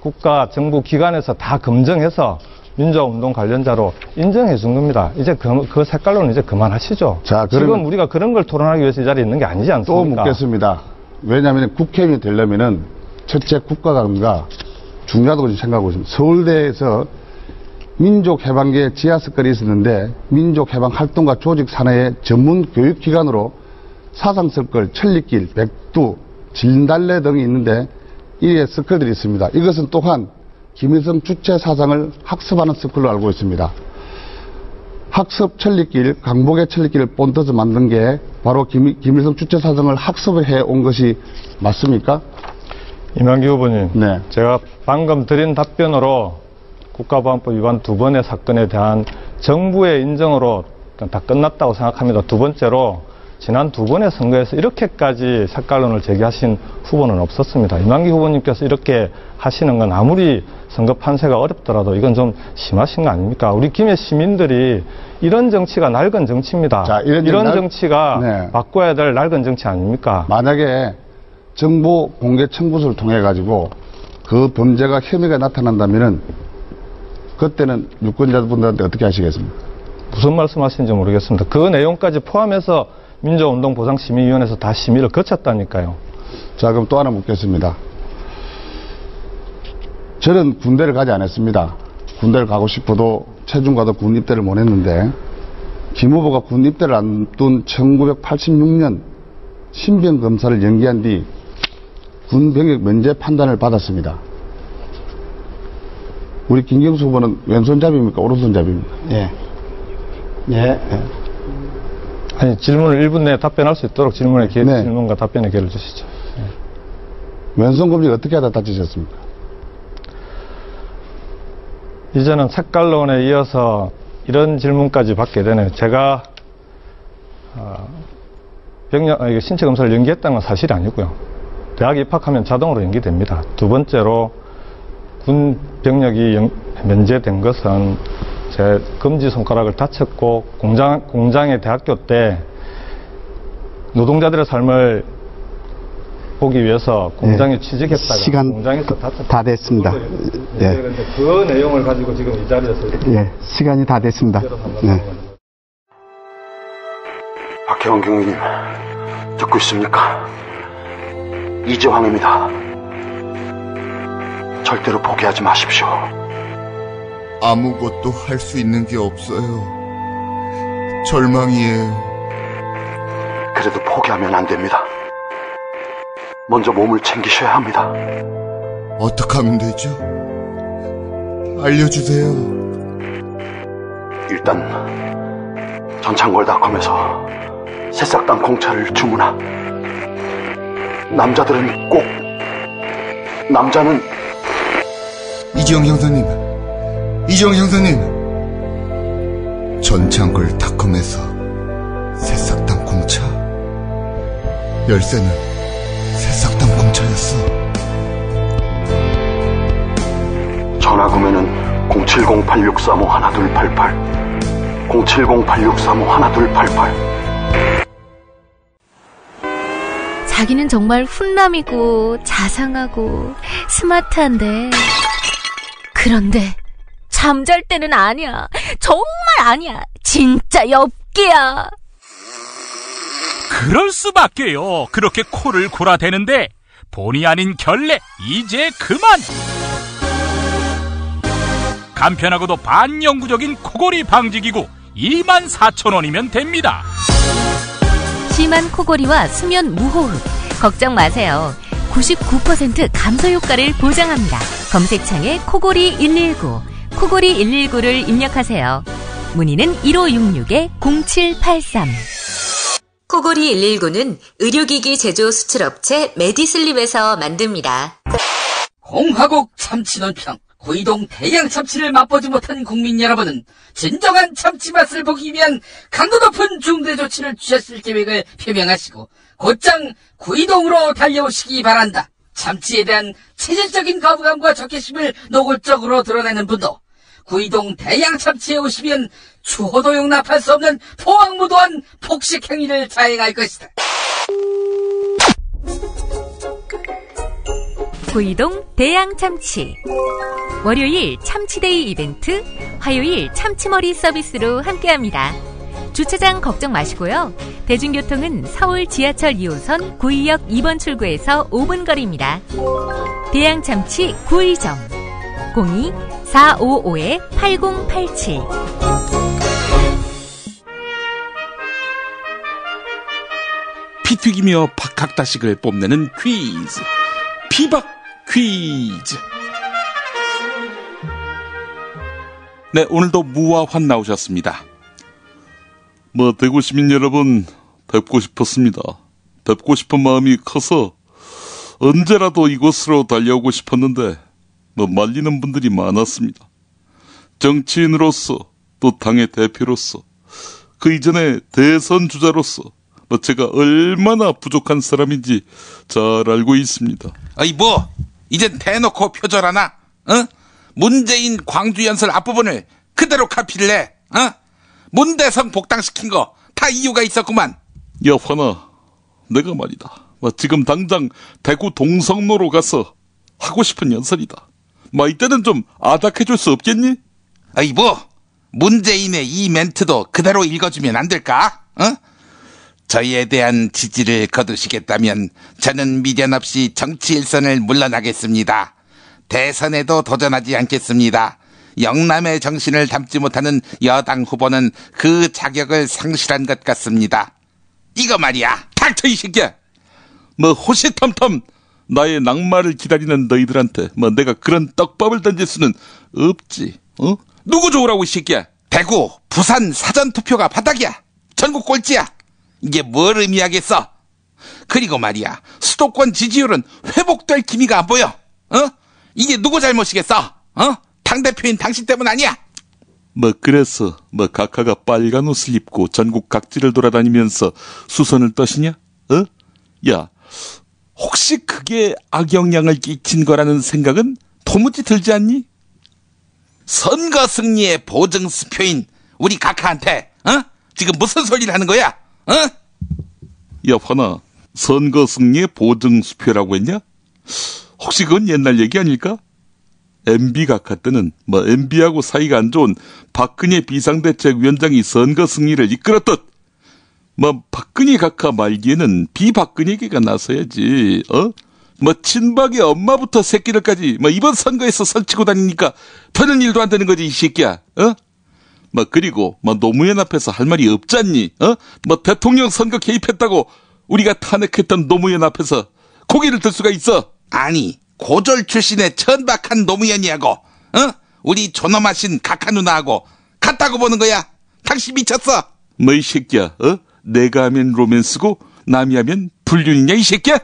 국가 정부 기관에서 다 검증해서 민주화운동 관련자로 인정해 준 겁니다. 이제 그 색깔로는 이제 그만하시죠. 자, 지금 우리가 그런 걸 토론하기 위해서 이 자리에 있는 게 아니지 않습니까? 또 묻겠습니다. 왜냐하면 국회의원이 되려면은 첫째 국가관과 중요하다고 생각하고 있습니다. 서울대에서 민족해방계 지하석걸이 있었는데 민족해방활동가 조직산하의 전문 교육기관으로 사상석걸, 천리길, 백두, 진달래 등이 있는데 이에 서클들이 있습니다. 이것은 또한 김일성 주체 사상을 학습하는 서클로 알고 있습니다. 학습 천리길, 강복의 천리길을 본떠서 만든 게 바로 김일성 주체 사상을 학습해 온 것이 맞습니까? 이만기 후보님, 네. 제가 방금 드린 답변으로 국가보안법 위반 두 번의 사건에 대한 정부의 인정으로 다 끝났다고 생각합니다. 두 번째로 지난 두 번의 선거에서 이렇게까지 색깔론을 제기하신 후보는 없었습니다. 이만기 후보님께서 이렇게 하시는 건 아무리 선거 판세가 어렵더라도 이건 좀 심하신 거 아닙니까? 우리 김해 시민들이 이런 정치가 낡은 정치입니다. 자, 이런 정치가 바꿔야 될 낡은 정치 아닙니까? 만약에 정보 공개 청구서를 통해 가지고 그 범죄가 혐의가 나타난다면은 그때는 유권자분들한테 어떻게 하시겠습니까? 무슨 말씀하시는지 모르겠습니다. 그 내용까지 포함해서 민주운동보상심의위원회에서 다 심의를 거쳤다니까요. 자, 그럼 또 하나 묻겠습니다. 저는 군대를 가지 않았습니다. 군대를 가고 싶어도 체중과도 군 입대를 못 했는데 김 후보가 군 입대를 앞둔 1986년 신병 검사를 연기한 뒤 군 병역 면제 판단을 받았습니다. 우리 김경수 후보는 왼손잡이입니까? 오른손잡이입니까? 예. 예. 아니, 질문을 1분 내에 답변할 수 있도록 질문과 답변의 기회를 주시죠. 예. 왼손 검지를 어떻게 하다 다치셨습니까? 이제는 색깔론에 이어서 이런 질문까지 받게 되네요. 제가 신체 검사를 연기했다는 건 사실이 아니고요. 대학 입학하면 자동으로 연기됩니다. 두 번째로 군 병력이 면제된 것은 제 검지 손가락을 다쳤고 공장의 대학교 때 노동자들의 삶을 보기 위해서 공장에 취직했다가 시간 공장에서 다쳤다. 다 됐습니다. 예. 그 내용을 가지고 지금 이 자리에서 예, 시간이 다 됐습니다. 네. 박혜원 경위님 듣고 있습니까? 이재황입니다. 절대로 포기하지 마십시오. 아무것도 할 수 있는 게 없어요. 절망이에요. 그래도 포기하면 안 됩니다. 먼저 몸을 챙기셔야 합니다. 어떻게 하면 되죠? 알려주세요. 일단 전창걸닷컴에서 새싹당 공차를 주문하. 남자들은 꼭, 남자는 이지영 형사님, 전창걸닷컴에서 새싹당 공차. 열쇠는 새싹당 공차였어. 전화구매는 070-8635-1288 070-8635-1288. 자기는 정말 훈남이고 자상하고 스마트한데, 그런데 잠잘 때는 아니야. 정말 아니야. 진짜 엽기야. 그럴 수밖에요. 그렇게 코를 골아대는데 본의 아닌 결례 이제 그만. 간편하고도 반영구적인 코골이 방지기구 24,000원이면 됩니다. 심한 코골이와 수면 무호흡 걱정 마세요. 99% 감소 효과를 보장합니다. 검색창에 코골이 119, 코골이 119를 입력하세요. 문의는 1566-0783. 코골이 119는 의료기기 제조 수출업체 메디슬립에서 만듭니다. 공화국 참치논평, 구이동 대양 참치를 맛보지 못한 국민 여러분은 진정한 참치 맛을 보기 위한 강도 높은 중대 조치를 취하실 계획을 표명하시고 곧장 구이동으로 달려오시기 바란다. 참치에 대한 체질적인 거부감과 적개심을 노골적으로 드러내는 분도 구이동 대양 참치에 오시면 추호도 용납할 수 없는 포악무도한 폭식 행위를 자행할 것이다. 구이동 대양 참치. 월요일 참치데이 이벤트, 화요일 참치머리 서비스로 함께합니다. 주차장 걱정 마시고요. 대중교통은 서울 지하철 2호선 구의역 2번 출구에서 5분 거리입니다. 대양 참치 구의점 02-455-8087. 피 튀기며 박학다식을 뽐내는 퀴즈. 피박 퀴즈. 네, 오늘도 무화환 나오셨습니다. 대구 시민 여러분, 뵙고 싶었습니다. 뵙고 싶은 마음이 커서 언제라도 이곳으로 달려오고 싶었는데 말리는 분들이 많았습니다. 정치인으로서, 또 당의 대표로서, 그 이전에 대선 주자로서 제가 얼마나 부족한 사람인지 잘 알고 있습니다. 이젠 대놓고 표절하나? 문재인 광주 연설 앞부분을 그대로 카피를 해. 문대성 복당시킨 거 다 이유가 있었구만. 야, 환아, 내가 말이다. 지금 당장 대구 동성로로 가서 하고 싶은 연설이다. 이때는 좀 아닥해줄 수 없겠니? 문재인의 이 멘트도 그대로 읽어주면 안 될까? 저희에 대한 지지를 거두시겠다면 저는 미련 없이 정치 일선을 물러나겠습니다. 대선에도 도전하지 않겠습니다. 영남의 정신을 담지 못하는 여당 후보는 그 자격을 상실한 것 같습니다. 이거 말이야. 닥쳐 이 새끼야. 호시탐탐 나의 낙마를 기다리는 너희들한테 내가 그런 떡밥을 던질 수는 없지. 누구 좋으라고 이 새끼야. 대구, 부산 사전투표가 바닥이야. 전국 꼴찌야. 이게 뭘 의미하겠어? 그리고 말이야, 수도권 지지율은 회복될 기미가 안 보여. 이게 누구 잘못이겠어? 당대표인 당신 때문 아니야? 그래서 각하가 빨간 옷을 입고 전국 각지를 돌아다니면서 수선을 떠시냐? 야, 혹시 그게 악영향을 끼친 거라는 생각은 도무지 들지 않니? 선거 승리의 보증 수표인 우리 각하한테 지금 무슨 소리를 하는 거야? 야, 환아, 선거 승리의 보증 수표라고 했냐? 혹시 그건 옛날 얘기 아닐까? MB 각하 때는 MB하고 사이가 안 좋은 박근혜 비상대책위원장이 선거 승리를 이끌었듯 박근혜 각하 말기에는 비박근혜계가 나서야지. 친박의 엄마부터 새끼들까지 이번 선거에서 설치고 다니니까 되는 일도 안 되는 거지 이 새끼야. 그리고 노무현 앞에서 할 말이 없잖니. 대통령 선거 개입했다고 우리가 탄핵했던 노무현 앞에서 고개를 들 수가 있어? 아니, 고졸 출신의 천박한 노무현이하고 우리 존엄하신 각하 누나하고 같다고 보는 거야? 당신 미쳤어? 뭐 이 새끼야, 내가 하면 로맨스고 남이 하면 불륜이냐 이 새끼야?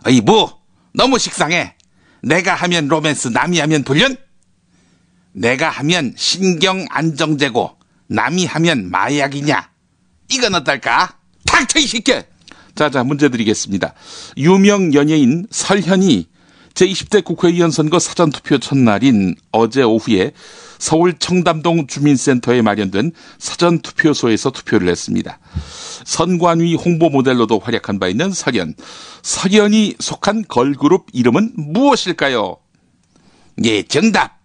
어이 뭐 너무 식상해. 내가 하면 로맨스, 남이 하면 불륜? 내가 하면 신경 안정제고 남이 하면 마약이냐? 이건 어떨까? 닥쳐 이 새끼야! 자, 문제 드리겠습니다. 유명 연예인 설현이 제20대 국회의원 선거 사전투표 첫날인 어제 오후에 서울 청담동 주민센터에 마련된 사전투표소에서 투표를 했습니다. 선관위 홍보 모델로도 활약한 바 있는 설현. 설현이 속한 걸그룹 이름은 무엇일까요? 예, 정답.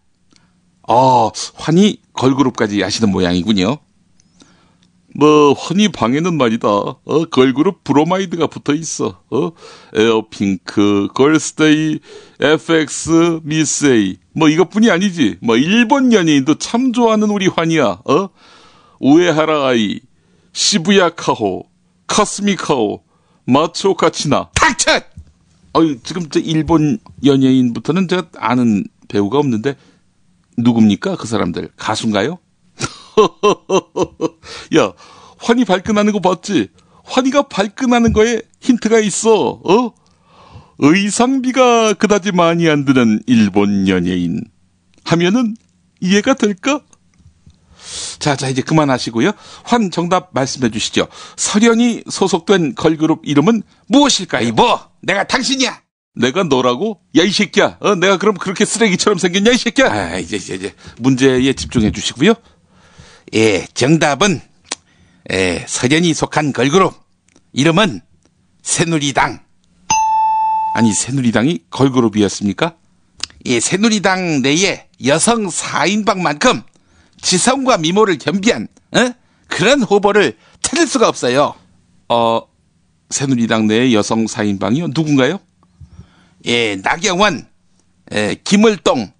환희 걸그룹까지 아시는 모양이군요. 환희 방에는 말이다. 걸그룹 브로마이드가 붙어 있어. 에어핑크, 걸스데이, FX, 미스에이. 이것뿐이 아니지. 일본 연예인도 참 좋아하는 우리 환희야. 우에하라 아이, 시부야 카호, 카스미 카오, 마츠오 카치나. 닥쳐! 지금 일본 연예인부터는 제가 아는 배우가 없는데 누굽니까? 그 사람들 가수인가요? 야, 환희 발끈하는 거 봤지? 환희가 발끈하는 거에 힌트가 있어. 의상비가 그다지 많이 안 드는 일본 연예인 하면은 이해가 될까? 자, 이제 그만하시고요. 정답 말씀해 주시죠. 설현이 소속된 걸그룹 이름은 무엇일까요? 내가 당신이야. 내가 너라고? 야, 이 새끼야. 내가 그럼 그렇게 쓰레기처럼 생겼냐, 이 새끼야? 이제 문제에 집중해 주시고요. 예, 정답은 설현이 속한 걸그룹 이름은 새누리당. 아니, 새누리당이 걸그룹이었습니까? 예, 새누리당 내에 여성 4인방만큼 지성과 미모를 겸비한 그런 후보를 찾을 수가 없어요. 새누리당 내에 여성 4인방이요? 누군가요? 예, 나경원, 김을동,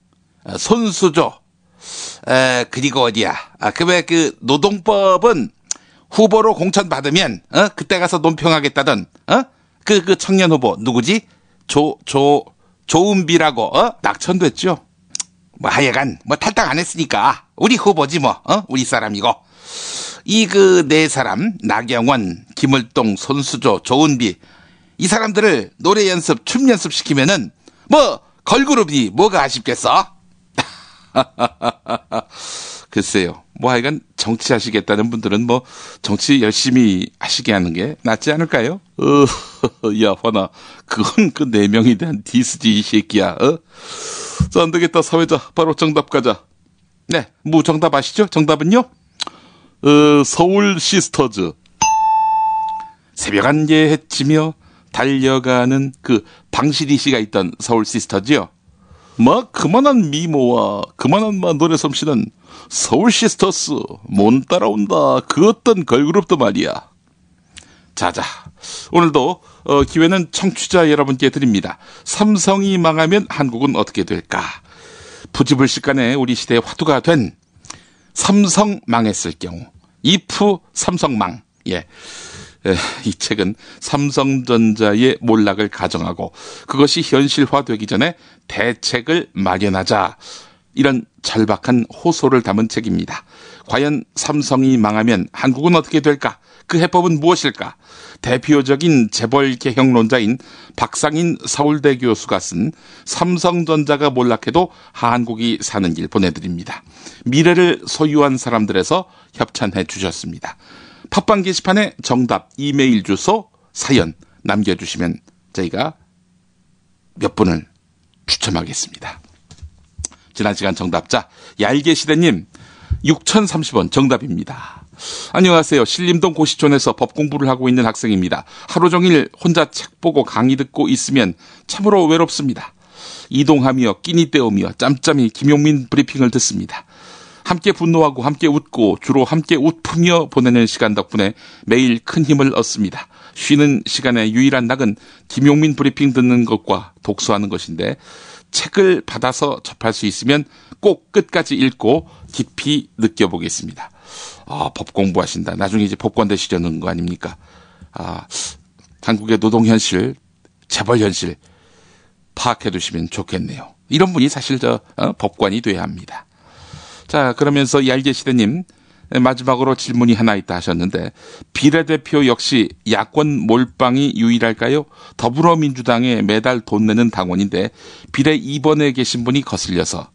손수조, 그리고 어디야? 그 노동법은 후보로 공천 받으면 그때 가서 논평하겠다던 그 청년 후보 누구지? 조은비라고 낙천됐죠. 하여간 탈당 안 했으니까 우리 후보지 우리 사람이고. 이 그 네 사람 나경원, 김을동, 손수조, 조은비 이 사람들을 노래 연습, 춤 연습 시키면은 걸그룹이 뭐가 아쉽겠어? 글쎄요. 하여간 정치하시겠다는 분들은 정치 열심히 하시게 하는 게 낫지 않을까요? 야, 환아. 그건 그 4명에 대한 디스지, 이 새끼야. 자, 안 되겠다. 사회자. 바로 정답 가자. 네. 정답 아시죠? 정답은요? 서울 시스터즈. 새벽 안개 해치며 달려가는 그 방시리 씨가 있던 서울 시스터즈요. 그만한 미모와 그만한 노래 솜씨는 서울 시스터스 못 따라온다. 그 어떤 걸그룹도 말이야. 자자, 오늘도 기회는 청취자 여러분께 드립니다. 삼성이 망하면 한국은 어떻게 될까? 부지불식간에 우리 시대의 화두가 된 삼성 망했을 경우, if 삼성망. 예. 이 책은 삼성전자의 몰락을 가정하고 그것이 현실화되기 전에 대책을 마련하자, 이런 절박한 호소를 담은 책입니다. 과연 삼성이 망하면 한국은 어떻게 될까? 그 해법은 무엇일까? 대표적인 재벌 개혁론자인 박상인 서울대 교수가 쓴 삼성전자가 몰락해도 한국이 사는 길 보내드립니다. 미래를 소유한 사람들에서 협찬해 주셨습니다. 팟빵 게시판에 정답, 이메일 주소, 사연 남겨주시면 저희가 몇 분을 추첨하겠습니다. 지난 시간 정답자 얄개시대님 6030원 정답입니다. 안녕하세요. 신림동 고시촌에서 법공부를 하고 있는 학생입니다. 하루 종일 혼자 책 보고 강의 듣고 있으면 참으로 외롭습니다. 이동하며 끼니 때우며 짬짬이 김용민 브리핑을 듣습니다. 함께 분노하고 함께 웃고 주로 함께 웃으며 보내는 시간 덕분에 매일 큰 힘을 얻습니다. 쉬는 시간의 유일한 낙은 김용민 브리핑 듣는 것과 독서하는 것인데, 책을 받아서 접할 수 있으면 꼭 끝까지 읽고 깊이 느껴보겠습니다. 법 공부하신다. 나중에 이제 법관 되시려는 거 아닙니까? 한국의 노동 현실, 재벌 현실 파악해 두시면 좋겠네요. 이런 분이 사실 법관이 돼야 합니다. 자, 그러면서 얄개시대님, 마지막으로 질문이 하나 있다 하셨는데 비례대표 역시 야권 몰빵이 유일할까요? 더불어민주당에 매달 돈 내는 당원인데 비례 2번에 계신 분이 거슬려서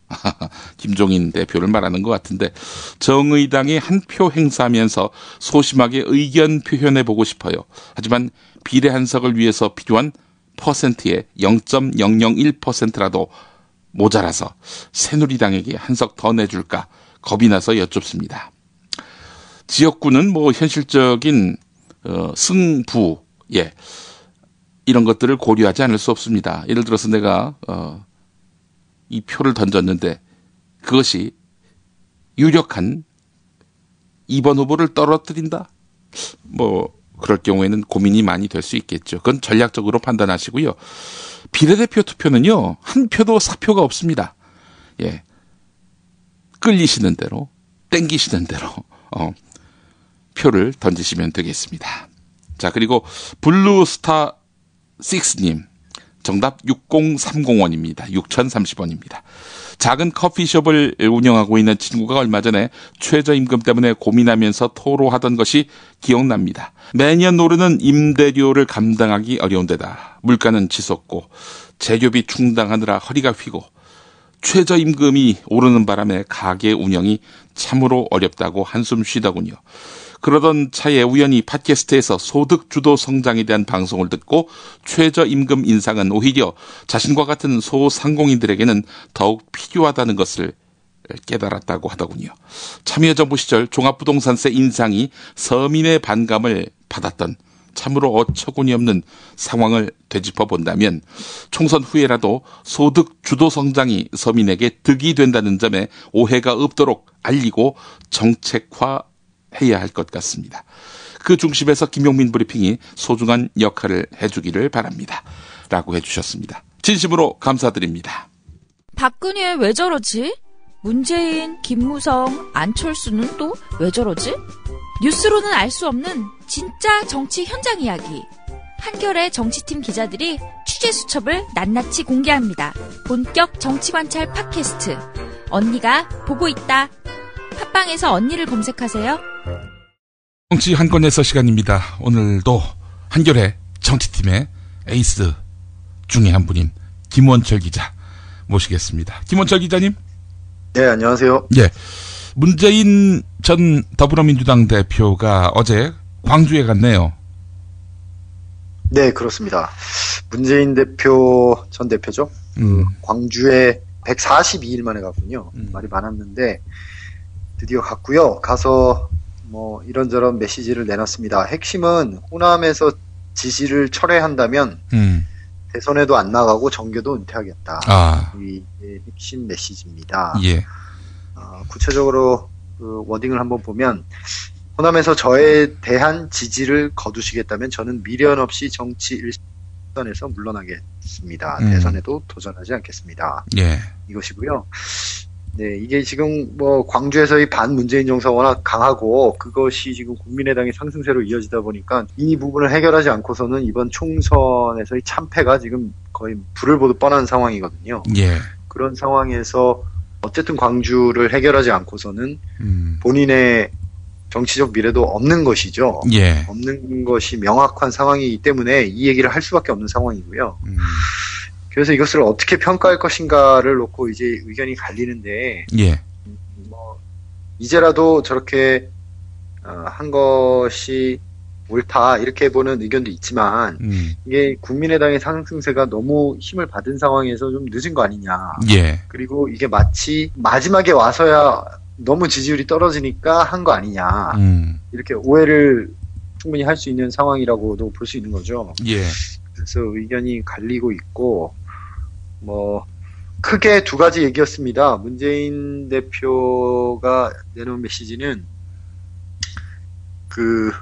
김종인 대표를 말하는 것 같은데 정의당이 한 표 행사하면서 소심하게 의견 표현해보고 싶어요. 하지만 비례 한 석을 위해서 필요한 퍼센트의 0.001%라도 모자라서 새누리당에게 한 석 더 내줄까 겁이 나서 여쭙습니다. 지역구는 뭐 현실적인 승부, 이런 것들을 고려하지 않을 수 없습니다. 예를 들어서 내가 이 표를 던졌는데 그것이 유력한 2번 후보를 떨어뜨린다? 뭐 그럴 경우에는 고민이 많이 될 수 있겠죠. 그건 전략적으로 판단하시고요. 비례대표 투표는요, 한 표도 사표가 없습니다. 끌리시는 대로, 땡기시는 대로, 표를 던지시면 되겠습니다. 자, 그리고 블루스타 6님. 정답 6030원입니다. 6030원입니다. 작은 커피숍을 운영하고 있는 친구가 얼마 전에 최저임금 때문에 고민하면서 토로하던 것이 기억납니다. 매년 오르는 임대료를 감당하기 어려운 데다 물가는 치솟고 재료비 충당하느라 허리가 휘고 최저임금이 오르는 바람에 가게 운영이 참으로 어렵다고 한숨 쉬더군요. 그러던 차에 우연히 팟캐스트에서 소득주도 성장에 대한 방송을 듣고 최저임금 인상은 오히려 자신과 같은 소상공인들에게는 더욱 필요하다는 것을 깨달았다고 하더군요. 참여정부 시절 종합부동산세 인상이 서민의 반감을 받았던 참으로 어처구니 없는 상황을 되짚어 본다면 총선 후에라도 소득주도 성장이 서민에게 득이 된다는 점에 오해가 없도록 알리고 정책화 해야 할 것 같습니다. 그 중심에서 김용민 브리핑이 소중한 역할을 해주기를 바랍니다. 라고 해주셨습니다. 진심으로 감사드립니다. 박근혜 왜 저러지? 문재인, 김무성, 안철수는 또 왜 저러지? 뉴스로는 알 수 없는 진짜 정치 현장 이야기. 한겨레 정치팀 기자들이 취재 수첩을 낱낱이 공개합니다. 본격 정치관찰 팟캐스트. 언니가 보고 있다. 팟빵에서 언니를 검색하세요. 정치 한 건에서 시간입니다. 오늘도 한겨레 정치팀의 에이스 중에 한 분인 김원철 기자 모시겠습니다. 김원철 기자님. 네, 안녕하세요. 문재인 전 더불어민주당 대표가 어제 광주에 갔네요. 네, 그렇습니다. 문재인 전 대표죠. 광주에 142일 만에 갔군요. 말이 많았는데 드디어 갔고요. 가서 뭐 이런저런 메시지를 내놨습니다. 핵심은 호남에서 지지를 철회한다면 대선에도 안 나가고 정교도 은퇴하겠다. 이 핵심 메시지입니다. 구체적으로 그 워딩을 한번 보면 호남에서 저에 대한 지지를 거두시겠다면 저는 미련 없이 정치 일선에서 물러나겠습니다. 대선에도 도전하지 않겠습니다. 이것이고요. 네, 이게 지금 뭐 광주에서의 반문재인 정서가 워낙 강하고 그것이 지금 국민의당의 상승세로 이어지다 보니까 이 부분을 해결하지 않고서는 이번 총선에서의 참패가 지금 거의 불을 보듯 뻔한 상황이거든요. 그런 상황에서 어쨌든 광주를 해결하지 않고서는 본인의 정치적 미래도 없는 것이죠. 없는 것이 명확한 상황이기 때문에 이 얘기를 할 수밖에 없는 상황이고요. 그래서 이것을 어떻게 평가할 것인가를 놓고 이제 의견이 갈리는데, 뭐 이제라도 저렇게 한 것이 옳다 이렇게 보는 의견도 있지만 이게 국민의당의 상승세가 너무 힘을 받은 상황에서 좀 늦은 거 아니냐. 그리고 이게 마치 마지막에 와서야 너무 지지율이 떨어지니까 한 거 아니냐. 이렇게 오해를 충분히 할 수 있는 상황이라고도 볼 수 있는 거죠. 그래서 의견이 갈리고 있고, 뭐 크게 두 가지 얘기였습니다. 문재인 대표가 내놓은 메시지는 그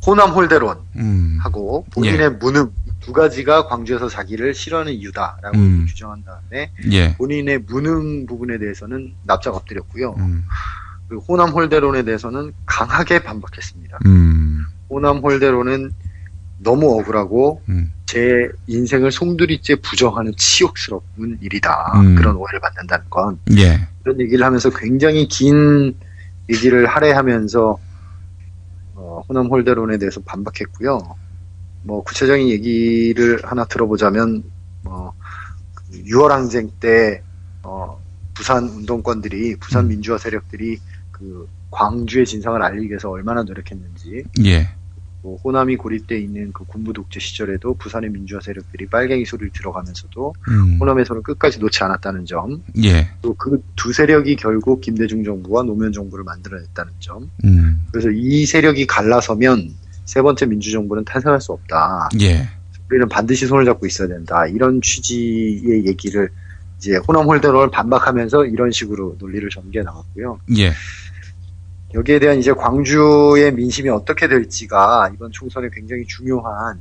호남 홀대론하고 본인의 무능 두 가지가 광주에서 자기를 싫어하는 이유다라고 규정한 다음에 본인의 무능 부분에 대해서는 납작 엎드렸고요. 그 호남 홀대론에 대해서는 강하게 반박했습니다. 호남 홀대론은 너무 억울하고 제 인생을 송두리째 부정하는 치욕스러운 일이다. 그런 오해를 받는다는 건. 이런 얘기를 하면서 굉장히 긴 얘기를 할애하면서 호남 홀대론에 대해서 반박했고요. 뭐 구체적인 얘기를 하나 들어보자면 6월 항쟁 때 부산 운동권들이 부산 민주화 세력들이 그 광주의 진상을 알리기 위해서 얼마나 노력했는지, 예. 호남이 고립돼 있는 그 군부 독재 시절에도 부산의 민주화 세력들이 빨갱이 소리를 들어가면서도 호남에서는 끝까지 놓지 않았다는 점, 예. 또 그 두 세력이 결국 김대중 정부와 노무현 정부를 만들어냈다는 점, 그래서 이 세력이 갈라서면 세 번째 민주정부는 탄생할 수 없다. 예. 우리는 반드시 손을 잡고 있어야 된다. 이런 취지의 얘기를 이제 호남 홀대론을 반박하면서 이런 식으로 논리를 전개해 나갔고요. 예. 여기에 대한 이제 광주의 민심이 어떻게 될지가 이번 총선에 굉장히 중요한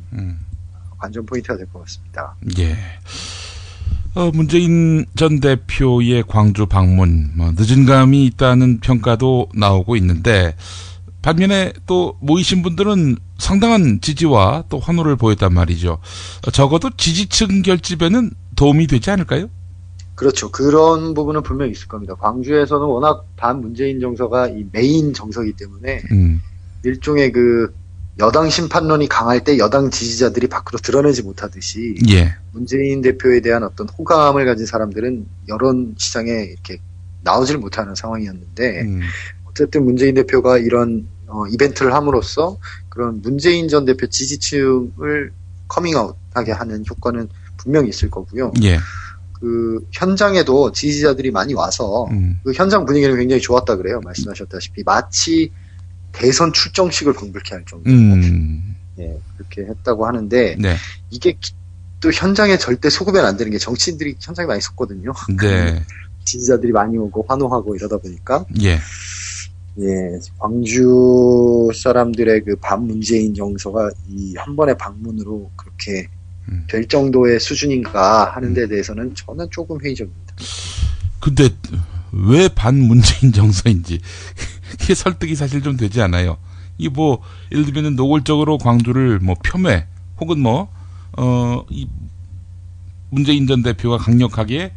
관전 포인트가 될 것 같습니다. 예. 문재인 전 대표의 광주 방문, 늦은 감이 있다는 평가도 나오고 있는데, 반면에 또 모이신 분들은 상당한 지지와 또 환호를 보였단 말이죠. 적어도 지지층 결집에는 도움이 되지 않을까요? 그렇죠. 그런 부분은 분명히 있을 겁니다. 광주에서는 워낙 반문재인 정서가 이 메인 정서이기 때문에 일종의 그 여당 심판론이 강할 때 여당 지지자들이 밖으로 드러내지 못하듯이 예. 문재인 대표에 대한 어떤 호감을 가진 사람들은 여론 시장에 이렇게 나오질 못하는 상황이었는데 어쨌든 문재인 대표가 이런 이벤트를 함으로써 그런 문재인 전 대표 지지층을 커밍아웃하게 하는 효과는 분명히 있을 거고요. 예. 그 현장에도 지지자들이 많이 와서 그 현장 분위기는 굉장히 좋았다 그래요. 말씀하셨다시피 마치 대선 출정식을 방불케 할 정도로 예, 그렇게 했다고 하는데 네. 이게 또 현장에 절대 속으면 안 되는 게 정치인들이 현장에 많이 섰거든요. 네. 지지자들이 많이 오고 환호하고 이러다 보니까 예. 예, 광주 사람들의 그 반문재인 정서가 이 한 번의 방문으로 그렇게 될 정도의 수준인가 하는 데 대해서는 저는 조금 회의적입니다. 근데 왜 반문재인 정서인지 그게 설득이 사실 좀 되지 않아요. 이 뭐 예를 들면 노골적으로 광주를 뭐 폄훼 혹은 이 문재인 전 대표가 강력하게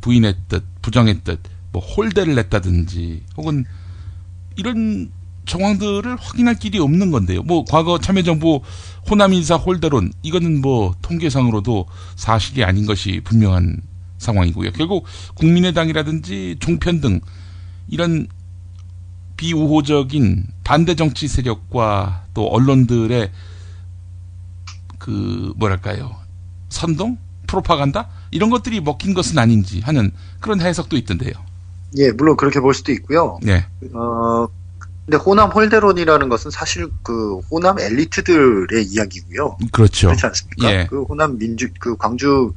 부인했듯 부정했듯 뭐 홀대를 냈다든지 혹은 이런 정황들을 확인할 길이 없는 건데요. 뭐 과거 참여정부 호남 인사 홀대론 이거는 뭐 통계상으로도 사실이 아닌 것이 분명한 상황이고요. 결국 국민의당이라든지 종편 등 이런 비우호적인 반대 정치 세력과 또 언론들의 그 뭐랄까요 선동? 프로파간다? 이런 것들이 먹힌 것은 아닌지 하는 그런 해석도 있던데요. 예, 물론 그렇게 볼 수도 있고요. 네. 근데 호남 홀대론이라는 것은 사실 그 호남 엘리트들의 이야기고요. 그렇죠. 그렇지 않습니까? 예. 그 호남 그 광주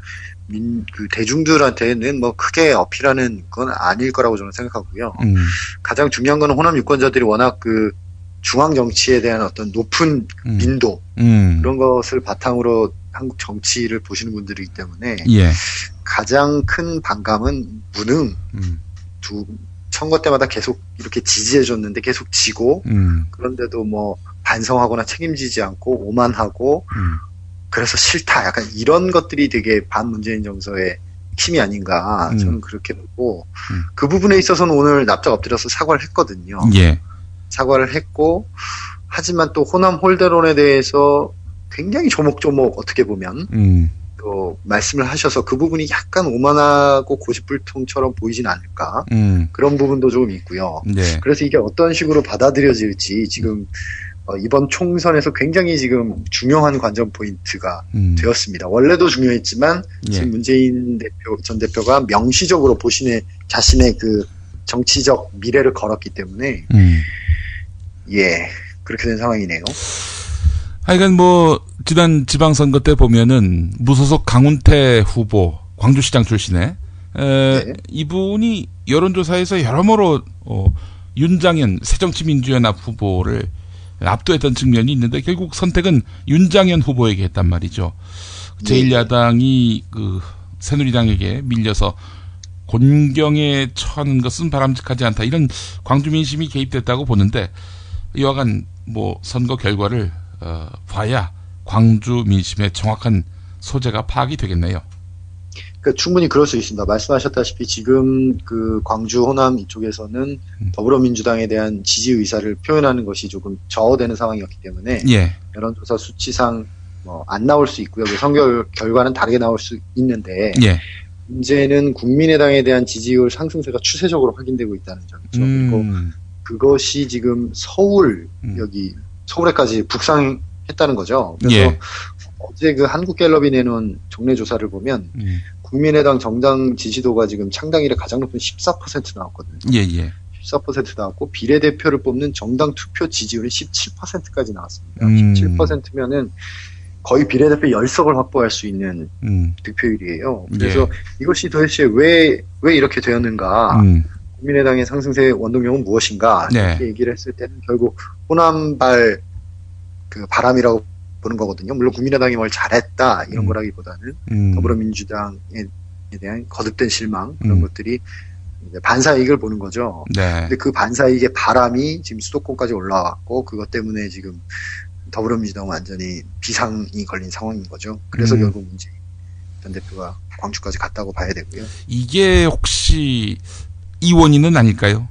그 대중들한테는 뭐 크게 어필하는 건 아닐 거라고 저는 생각하고요. 가장 중요한 건 호남 유권자들이 워낙 그 중앙 정치에 대한 어떤 높은 민도 그런 것을 바탕으로 한국 정치를 보시는 분들이기 때문에 예. 가장 큰 반감은 무능 선거 때마다 계속 이렇게 지지해줬는데 계속 지고 그런데도 뭐 반성하거나 책임지지 않고 오만하고 그래서 싫다 약간 이런 것들이 되게 반문재인 정서의 힘이 아닌가 저는 그렇게 보고 그 부분에 있어서는 오늘 납작 엎드려서 사과를 했거든요. 예. 사과를 했고 하지만 또 호남 홀대론에 대해서 굉장히 조목조목 어떻게 보면 또 말씀을 하셔서 그 부분이 약간 오만하고 고집불통처럼 보이진 않을까 그런 부분도 조금 있고요. 네. 그래서 이게 어떤 식으로 받아들여질지 지금 이번 총선에서 굉장히 지금 중요한 관전 포인트가 되었습니다. 원래도 중요했지만 지금 문재인 전 대표가 명시적으로 자신의 그 정치적 미래를 걸었기 때문에 예 그렇게 된 상황이네요. 하여간 뭐 지난 지방선거 때 보면은 무소속 강훈태 후보 광주시장 출신의 네. 이분이 여론조사에서 여러모로 윤장현 새정치민주연합 후보를 압도했던 측면이 있는데 결국 선택은 윤장현 후보에게 했단 말이죠. 제1야당이 그 새누리당에게 밀려서 곤경에 처하는 것은 바람직하지 않다. 이런 광주 민심이 개입됐다고 보는데 이와간 뭐 선거 결과를 봐야 광주 민심의 정확한 소재가 파악이 되겠네요. 그러니까 충분히 그럴 수 있습니다. 말씀하셨다시피 지금 그 광주 호남 이쪽에서는 더불어민주당에 대한 지지 의사를 표현하는 것이 조금 저하되는 상황이었기 때문에 예. 여론조사 수치상 안 나올 수 있고요. 선거 결과는 다르게 나올 수 있는데 예. 문제는 국민의당에 대한 지지율 상승세가 추세적으로 확인되고 있다는 점이죠. 그리고 그것이 지금 여기 서울에까지 북상했다는 거죠. 그래서 예. 어제 그 한국갤럽이 내놓은 정례 조사를 보면 국민의당 정당 지지도가 지금 창당 이래 가장 높은 14% 나왔거든요. 예. 14% 나왔고 비례대표를 뽑는 정당 투표 지지율이 17%까지 나왔습니다. 17%면은 거의 비례대표 10석을 확보할 수 있는 득표율이에요. 그래서 예. 이것이 도대체 왜 이렇게 되었는가? 국민의당의 상승세의 원동력은 무엇인가? 네. 이렇게 얘기를 했을 때는 결국 호남발 그 바람이라고 보는 거거든요. 물론 국민의당이 뭘 잘했다 이런 거라기보다는 더불어민주당에 대한 거듭된 실망 그런 것들이 이제 반사이익을 보는 거죠. 네. 근데 그 반사이익의 바람이 지금 수도권까지 올라왔고 그것 때문에 지금 더불어민주당은 완전히 비상이 걸린 상황인 거죠. 그래서 결국 문재인 전 대표가 광주까지 갔다고 봐야 되고요. 이게 혹시 이 원인은 아닐까요?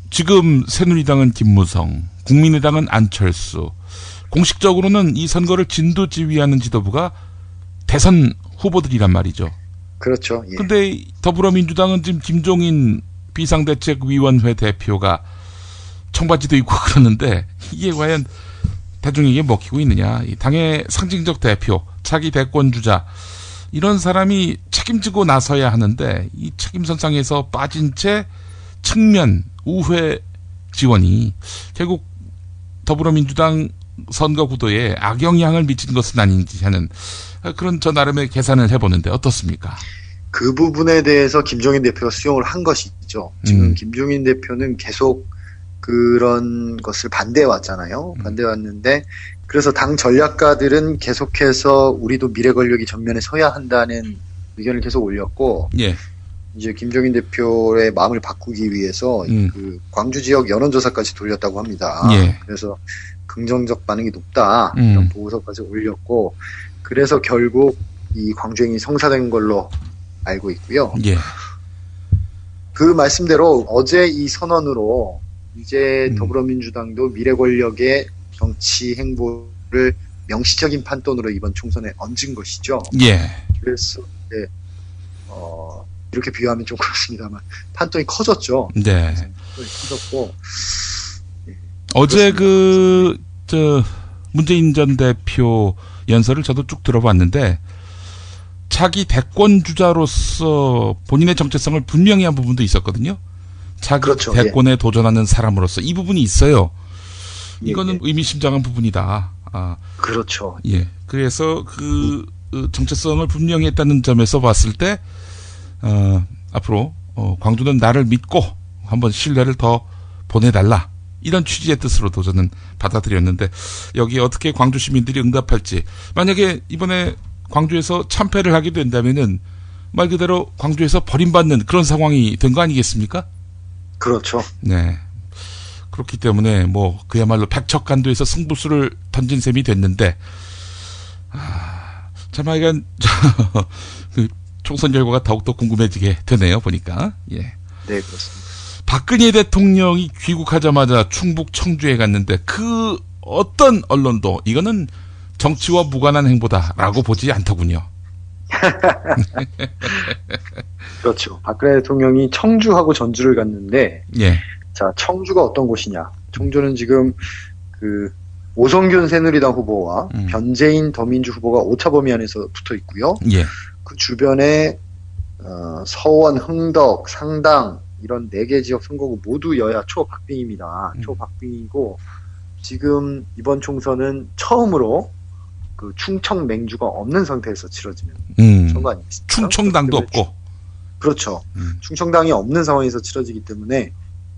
지금 새누리당은 김무성, 국민의당은 안철수. 공식적으로는 이 선거를 진두지휘하는 지도부가 대선 후보들이란 말이죠. 그렇죠. 예. 근데 더불어민주당은 지금 김종인 비상대책위원회 대표가 청바지도 입고 그러는데 이게 과연 대중에게 먹히고 있느냐. 이 당의 상징적 대표, 차기 대권주자 이런 사람이 책임지고 나서야 하는데 이 책임선상에서 빠진 채 측면 우회 지원이 결국 더불어민주당 선거 구도에 악영향을 미친 것은 아닌지 하는 그런 저 나름의 계산을 해보는데 어떻습니까? 그 부분에 대해서 김종인 대표가 수용을 한 것이죠. 지금 김종인 대표는 계속 그런 것을 반대해 왔잖아요. 반대해 왔는데 그래서 당 전략가들은 계속해서 우리도 미래 권력이 전면에 서야 한다는 의견을 계속 올렸고 예. 이제 김종인 대표의 마음을 바꾸기 위해서 그 광주 지역 여론조사까지 돌렸다고 합니다. 예. 그래서 긍정적 반응이 높다 이런 보고서까지 올렸고 그래서 결국 이 광주행이 성사된 걸로 알고 있고요. 예. 그 말씀대로 어제 이 선언으로 이제 더불어민주당도 미래 권력의 정치 행보를 명시적인 판돈으로 이번 총선에 얹은 것이죠. 예. 그래서 네, 이렇게 비유하면 좀 그렇습니다만 판돈이 커졌죠. 네. 커졌고 어제 문재인 전 대표 연설을 저도 쭉 들어봤는데 차기 대권 주자로서 본인의 정체성을 분명히 한 부분도 있었거든요. 자기 그렇죠. 대권에 도전하는 사람으로서 이 부분이 있어요. 예, 이거는 의미심장한 부분이다. 그렇죠. 예. 그래서 그 정체성을 분명히 했다는 점에서 봤을 때 앞으로 광주는 나를 믿고 한번 신뢰를 더 보내달라. 이런 취지의 뜻으로도 저는 받아들였는데 여기 어떻게 광주 시민들이 응답할지 만약에 이번에 광주에서 참패를 하게 된다면은 말 그대로 광주에서 버림받는 그런 상황이 된 거 아니겠습니까? 그렇죠. 네. 그렇기 때문에 뭐 그야말로 백척간도에서 승부수를 던진 셈이 됐는데 참 하여간 그 총선 결과가 더욱더 궁금해지게 되네요. 보니까. 예. 네, 그렇습니다. 박근혜 대통령이 귀국하자마자 충북 청주에 갔는데 그 어떤 언론도 이거는 정치와 무관한 행보다라고 보지 않더군요. 그렇죠. 박근혜 대통령이 청주하고 전주를 갔는데, 예. 자, 청주가 어떤 곳이냐? 청주는 지금 그 오성균 새누리당 후보와 변재인 더민주 후보가 오차 범위 안에서 붙어 있고요. 예. 그 주변에 서원, 흥덕, 상당 이런 4개 지역 선거구 모두 여야 초박빙입니다. 초박빙이고 지금 이번 총선은 처음으로 그 충청 맹주가 없는 상태에서 치러지는 선거 아니겠습니까? 충청당도 없고. 그렇죠. 충청당이 없는 상황에서 치러지기 때문에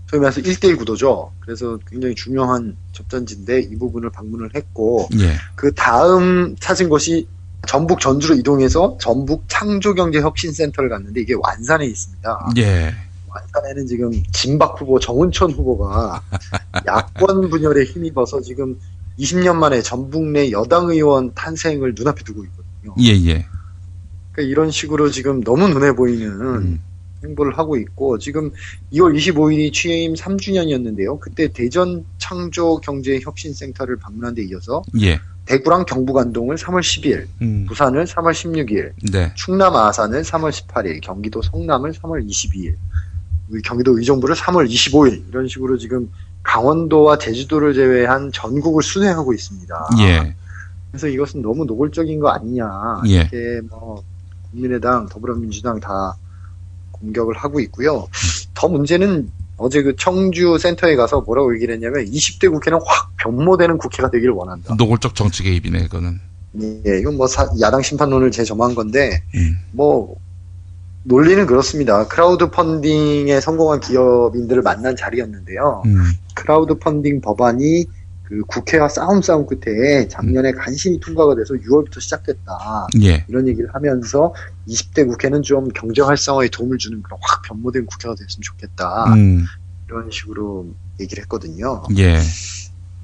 소위 말해서 1대1 구도죠. 그래서 굉장히 중요한 접전지인데 이 부분을 방문을 했고 예. 그 다음 찾은 것이 전북 전주로 이동해서 전북 창조경제혁신센터를 갔는데 이게 완산에 있습니다. 예. 완산에는 지금 진박 후보, 정은천 후보가 야권 분열에 힘입어서 지금 20년 만에 전북 내 여당 의원 탄생을 눈앞에 두고 있거든요. 예. 그러니까 이런 식으로 지금 너무 눈에 보이는 행보를 하고 있고, 지금 2월 25일이 취임 3주년이었는데요. 그때 대전 창조경제혁신센터를 방문한 데 이어서 예. 대구랑 경북안동을 3월 10일, 부산을 3월 16일, 네. 충남 아산을 3월 18일, 경기도 성남을 3월 22일, 경기도 의정부를 3월 25일, 이런 식으로 지금 강원도와 제주도를 제외한 전국을 순회하고 있습니다. 예. 그래서 이것은 너무 노골적인 거 아니냐. 예. 이렇게 뭐 국민의당, 더불어민주당 다 공격을 하고 있고요. 더 문제는 어제 그 청주 센터에 가서 뭐라고 얘기를 했냐면 20대 국회는 확 변모되는 국회가 되기를 원한다. 노골적 정치 개입이네, 이거는. 예, 이건 뭐 야당 심판론을 재점한 건데 뭐 논리는 그렇습니다. 크라우드 펀딩에 성공한 기업인들을 만난 자리였는데요. 크라우드 펀딩 법안이 그 국회와 싸움 끝에 작년에 간신히 통과가 돼서 6월부터 시작됐다. 예. 이런 얘기를 하면서 20대 국회는 좀 경제 활성화에 도움을 주는 그런 확 변모된 국회가 됐으면 좋겠다. 이런 식으로 얘기를 했거든요. 예.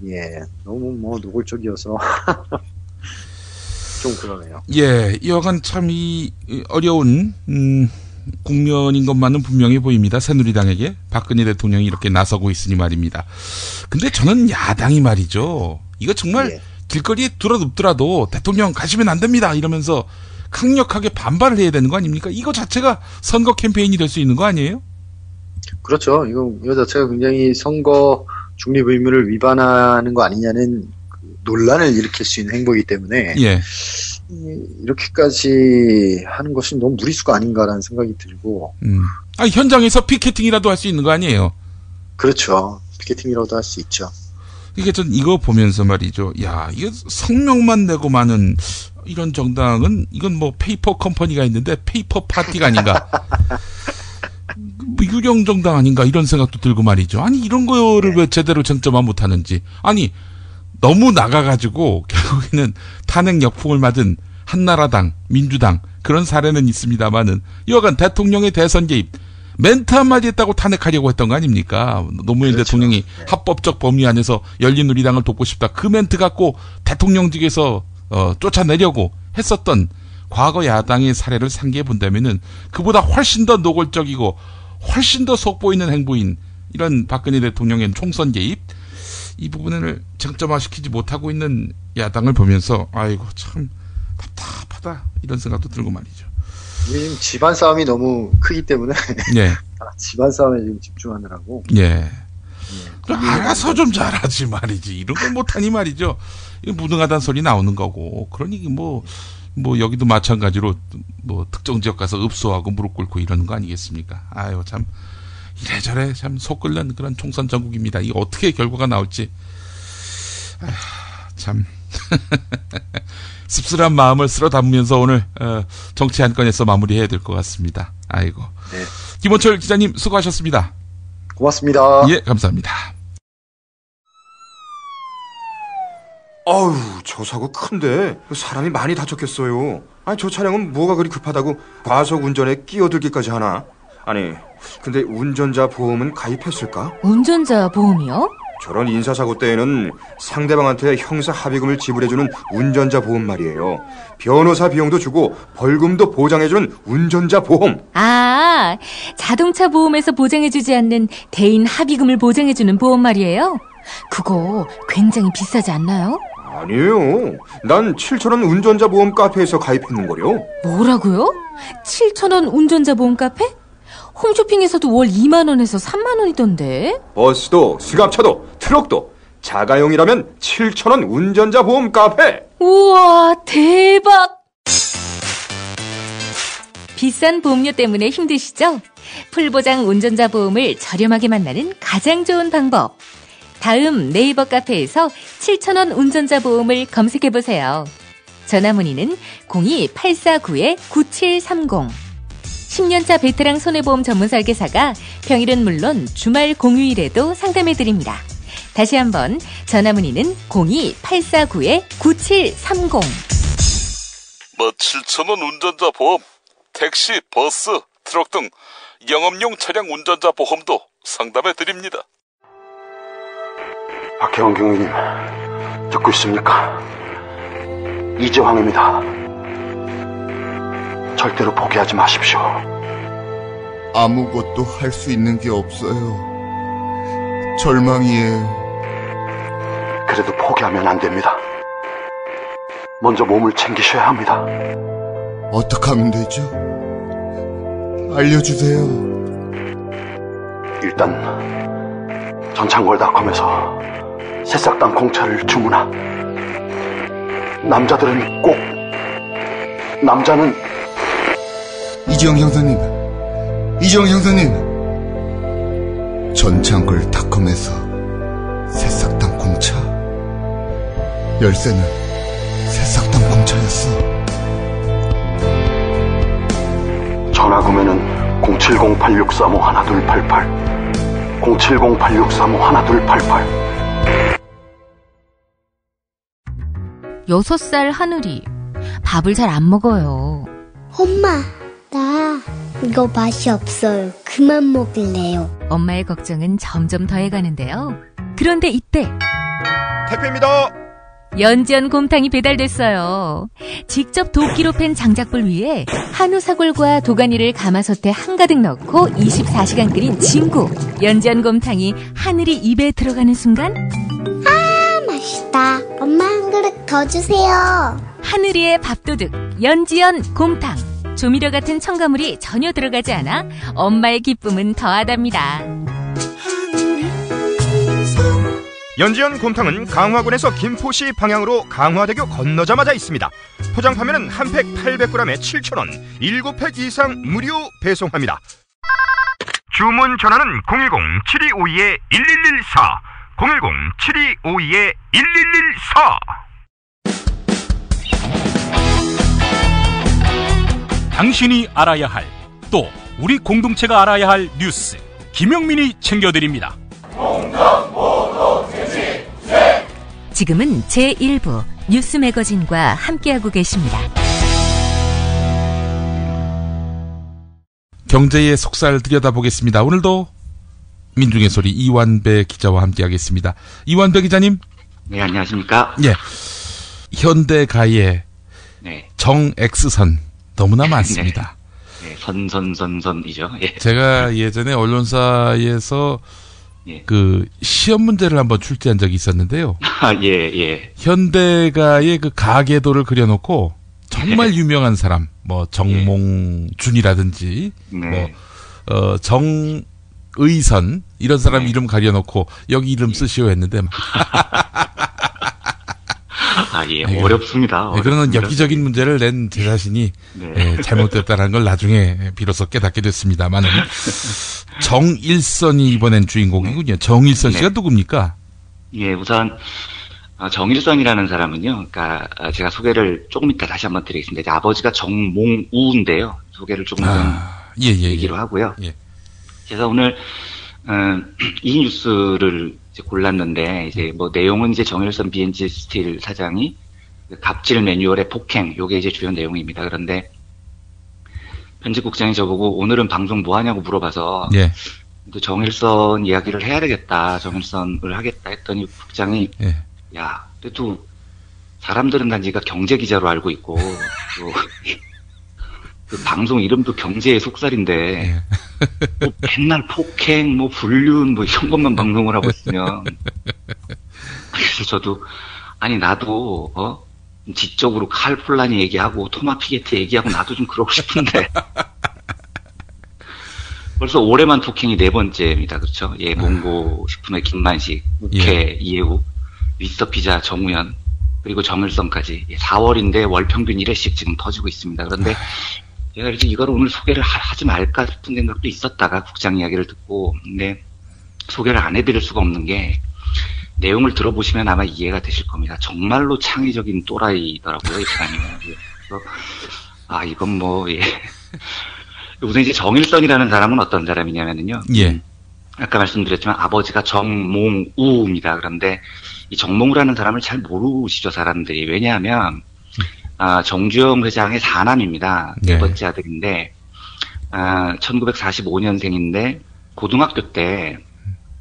예. 너무 뭐 노골적이어서 좀 그러네요. 예. 여간 참 이 어려운 국면인 것만은 분명히 보입니다. 새누리당에게 박근혜 대통령이 이렇게 나서고 있으니 말입니다. 근데 저는 야당이 말이죠. 이거 정말 길거리에 들어눕더라도 대통령 가시면 안 됩니다. 이러면서 강력하게 반발을 해야 되는 거 아닙니까? 이거 자체가 선거 캠페인이 될 수 있는 거 아니에요? 그렇죠. 이거 자체가 굉장히 선거 중립 의무를 위반하는 거 아니냐는 그 논란을 일으킬 수 있는 행보이기 때문에 예. 이렇게까지 하는 것이 너무 무리수가 아닌가라는 생각이 들고. 아니, 현장에서 피켓팅이라도 할 수 있는 거 아니에요? 그렇죠. 피켓팅이라도 할 수 있죠. 이게 전 이거 보면서 말이죠. 야, 이거 성명만 내고 많은 이런 정당은 이건 뭐 페이퍼 컴퍼니가 있는데 페이퍼 파티가 아닌가. 뭐 유령 정당 아닌가 이런 생각도 들고 말이죠. 아니 이런 거를 왜 제대로 쟁점화 못하는지. 아니 너무 나가가지고 결국에는 탄핵 역풍을 맞은 한나라당, 민주당 그런 사례는 있습니다만은 여간 대통령의 대선 개입 멘트 한마디 했다고 탄핵하려고 했던 거 아닙니까? 노무현 그렇죠. 대통령이 합법적 범위 안에서 열린우리당을 돕고 싶다. 그 멘트 갖고 대통령직에서 쫓아내려고 했었던 과거 야당의 사례를 상기해 본다면은 그보다 훨씬 더 노골적이고 훨씬 더 속보이는 행보인 이런 박근혜 대통령의 총선 개입 이 부분을 쟁점화시키지 못하고 있는 야당을 보면서 아이고 참 답답하다 이런 생각도 들고 말이죠. 지금 집안 싸움이 너무 크기 때문에 예. 집안 싸움에 지금 집중하느라고. 예. 알아서 좀 잘하지 말이지 이런 걸 못하니 말이죠. 이거 무능하다는 소리 나오는 거고 그러니 뭐 여기도 마찬가지로 뭐 특정 지역 가서 읍소하고 무릎 꿇고 이러는 거 아니겠습니까? 아유 참. 이래저래 참 속 끓는 그런 총선 전국입니다. 이게 어떻게 결과가 나올지 참 씁쓸한 마음을 쓸어 담으면서 오늘 정치 한 건에서 마무리해야 될 것 같습니다. 아이고. 네. 김원철 기자님 수고하셨습니다. 고맙습니다. 예, 감사합니다. 아유, 저 사고 큰데 사람이 많이 다쳤겠어요. 아니 저 차량은 뭐가 그리 급하다고 과속 운전에 끼어들기까지 하나? 아니 근데 운전자 보험은 가입했을까? 운전자 보험이요? 저런 인사사고 때에는 상대방한테 형사 합의금을 지불해주는 운전자 보험 말이에요. 변호사 비용도 주고 벌금도 보장해주는 운전자 보험. 아, 자동차 보험에서 보장해주지 않는 대인 합의금을 보장해주는 보험 말이에요? 그거 굉장히 비싸지 않나요? 아니에요. 난 7,000원 운전자 보험 카페에서 가입했는걸요. 뭐라고요? 7,000원 운전자 보험 카페? 홈쇼핑에서도 월 2만원에서 3만원이던데? 버스도 승합차도 트럭도 자가용이라면 7,000원 운전자 보험 카페. 우와 대박. 비싼 보험료 때문에 힘드시죠? 풀보장 운전자 보험을 저렴하게 만나는 가장 좋은 방법. 다음 네이버 카페에서 7,000원 운전자 보험을 검색해보세요. 전화문의는 02-849-9730. 10년차 베테랑 손해보험 전문 설계사가 평일은 물론 주말 공휴일에도 상담해드립니다. 다시 한번 전화문의는 02-849-9730. 뭐 7,000원 운전자 보험, 택시, 버스, 트럭 등 영업용 차량 운전자 보험도 상담해드립니다. 박혜원 경위님 듣고 있습니까? 이재황입니다. 절대로 포기하지 마십시오. 아무것도 할 수 있는 게 없어요. 절망이에요. 그래도 포기하면 안 됩니다. 먼저 몸을 챙기셔야 합니다. 어떻게 하면 되죠? 알려주세요. 일단 전창걸닷컴에서 새싹당 공차를 주문하. 남자들은 꼭 남자는 이지영 형사님, 전창걸닷컴에서 새싹당 공차. 열쇠는 새싹당 공차였어. 전화 구매는 070-8635-1288 070-8635-1288. 6살 하늘이 밥을 잘 안 먹어요. 엄마, 나 이거 맛이 없어요. 그만 먹을래요. 엄마의 걱정은 점점 더해가는데요. 그런데 이때 택배입니다. 연지연 곰탕이 배달됐어요. 직접 도끼로 팬 장작불 위에 한우 사골과 도가니를 가마솥에 한가득 넣고 24시간 끓인 진구. 연지연 곰탕이 하늘이 입에 들어가는 순간 아, 맛있다. 엄마 한 그릇 더 주세요. 하늘이의 밥도둑 연지연 곰탕. 조미료 같은 첨가물이 전혀 들어가지 않아 엄마의 기쁨은 더하답니다. 연지연 곰탕은 강화군에서 김포시 방향으로 강화대교 건너자마자 있습니다. 포장 판매는 한 팩 800g에 7,000원, 7팩 이상 무료 배송합니다. 주문 전화는 010-7252-1114, 010-7252-1114. 당신이 알아야 할, 또 우리 공동체가 알아야 할 뉴스, 김영민이 챙겨드립니다. 지금은 제1부 뉴스 매거진과 함께하고 계십니다. 경제의 속살 들여다보겠습니다. 오늘도 민중의 소리 이완배 기자와 함께하겠습니다. 이완배 기자님. 네, 안녕하십니까. 예, 현대가의 네. 정X선 너무나 많습니다. 네, 선이죠. 예. 제가 예전에 언론사에서 예. 그 시험 문제를 한번 출제한 적이 있었는데요. 아, 예. 현대가의 그 가계도를 그려놓고 정말 유명한 사람, 뭐 정몽준이라든지, 네. 뭐 정의선 이런 사람 이름 가려놓고 여기 이름 쓰시오 했는데. 아, 예, 어렵습니다. 그런 엽기적인 문제를 낸 제 자신이 잘못됐다는 걸 나중에 비로소 깨닫게 됐습니다만은 정일선이 이번엔 주인공이군요. 정일선 씨가 누굽니까? 예, 우선 정일선이라는 사람은요. 그러니까 제가 소개를 조금 이따 다시 한번 드리겠습니다. 이제 아버지가 정몽우인데요. 소개를 조금 얘기로 하고요. 예. 그래서 오늘 이 뉴스를 이제 골랐는데 이제 뭐 내용은 이제 정일선 B&G 스틸 사장이 갑질 매뉴얼의 폭행, 요게 이제 주요 내용입니다. 그런데 편집국장이 저보고 오늘은 방송 뭐 하냐고 물어봐서 예. 정일선 이야기를 해야 되겠다, 정일선을 하겠다 했더니 국장이 야, 그래도 사람들은 난 네가 경제 기자로 알고 있고 또 그 방송 이름도 경제의 속살인데 뭐 맨날 폭행, 뭐 불륜, 뭐 이런 것만 방송을 하고 있으면 그래서 저도 아니 나도 지적으로 칼 폴라니 얘기하고 토마 피게티 얘기하고 나도 좀 그러고 싶은데 벌써 올해만 폭행이 4번째입니다. 그렇죠? 예, 몽고 식품의 김만식, 우케 이해우, 미스터 피자 정우현, 그리고 정일선까지 4월인데 월 평균 1회씩 지금 터지고 있습니다. 그런데 제가 이제 이걸 오늘 소개를 하지 말까 싶은 생각도 있었다가 국장 이야기를 듣고, 근데 소개를 안 해드릴 수가 없는 게 내용을 들어보시면 아마 이해가 되실 겁니다. 정말로 창의적인 또라이더라고요, 이 사람이. 그래서 이건 뭐 예. 우선 이제 정일선이라는 사람은 어떤 사람이냐면요. 예. 아까 말씀드렸지만 아버지가 정몽우입니다. 그런데 이 정몽우라는 사람을 잘 모르시죠, 사람들이. 왜냐하면 정주영 회장의 4남입니다. 네 번째 아들인데 1945년생인데 고등학교 때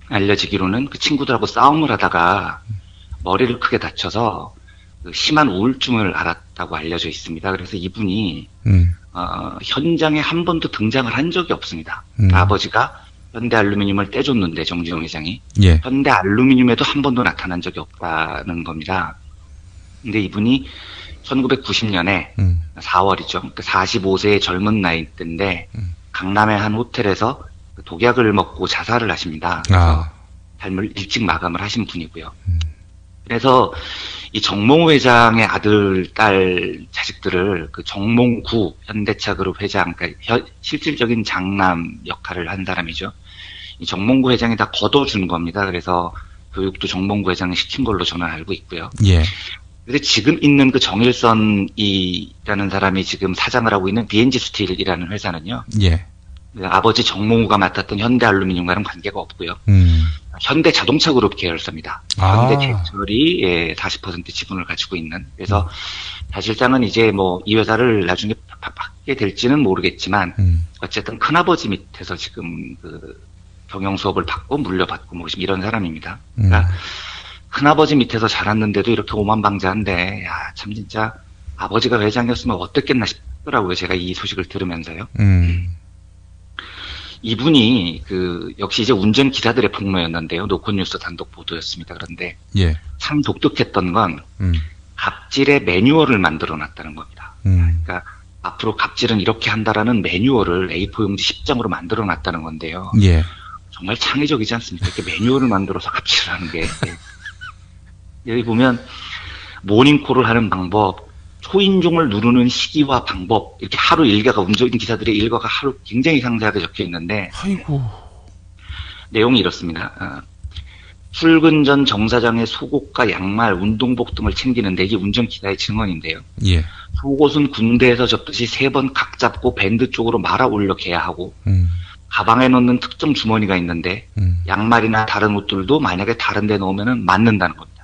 알려지기로는 그 친구들하고 싸움을 하다가 머리를 크게 다쳐서 심한 우울증을 앓았다고 알려져 있습니다. 그래서 이분이 현장에 한 번도 등장을 한 적이 없습니다. 아버지가 현대알루미늄을 떼줬는데 정지용 회장이 예. 현대알루미늄에도 한 번도 나타난 적이 없다는 겁니다. 근데 이분이 1990년에 4월이죠. 그러니까 45세의 젊은 나이 때인데 강남의 한 호텔에서 독약을 먹고 자살을 하십니다. 그래서 삶을 일찍 마감을 하신 분이고요. 그래서 이 정몽구 회장의 아들, 딸, 자식들을 그 정몽구 현대차그룹 회장, 그러니까 실질적인 장남 역할을 한 사람이죠. 이 정몽구 회장이 다 걷어준 겁니다. 그래서 교육도 정몽구 회장이 시킨 걸로 저는 알고 있고요. 예. 근데 지금 있는 그 정일선이라는 사람이 지금 사장을 하고 있는 BNG 스틸이라는 회사는요. 예. 아버지 정몽구가 맡았던 현대알루미늄과는 관계가 없고요. 현대자동차그룹 계열사입니다. 현대제철이 40% 지분을 가지고 있는. 그래서 사실상은 이제 뭐 이 회사를 나중에 받게 될지는 모르겠지만 어쨌든 큰아버지 밑에서 지금 그 경영 수업을 받고 물려받고 뭐 이런 사람입니다. 그러니까 큰아버지 밑에서 자랐는데도 이렇게 오만방자한데 야, 참 진짜 아버지가 회장이었으면 어땠겠나 싶더라고요. 제가 이 소식을 들으면서요. 이분이 역시 이제 운전 기사들의 폭로였는데요. 노컷뉴스 단독 보도였습니다. 그런데 예. 참 독특했던 건 갑질의 매뉴얼을 만들어 놨다는 겁니다. 그러니까 앞으로 갑질은 이렇게 한다라는 매뉴얼을 A4 용지 10장으로 만들어 놨다는 건데요. 예. 정말 창의적이지 않습니까? 이렇게 매뉴얼을 만들어서 갑질을 하는 게. 여기 보면 모닝콜을 하는 방법, 초인종을 누르는 시기와 방법, 이렇게 하루 일과가 운전 기사들의 일과가 하루 굉장히 상세하게 적혀 있는데, 아이고. 내용이 이렇습니다. 출근 전 정사장의 속옷과 양말, 운동복 등을 챙기는데 이게 운전 기사의 증언인데요. 예. 속옷은 군대에서 접듯이 3번 각 잡고 밴드 쪽으로 말아 올려 개야 하고, 가방에 넣는 특정 주머니가 있는데 양말이나 다른 옷들도 만약에 다른 데 넣으면 맞는다는 겁니다.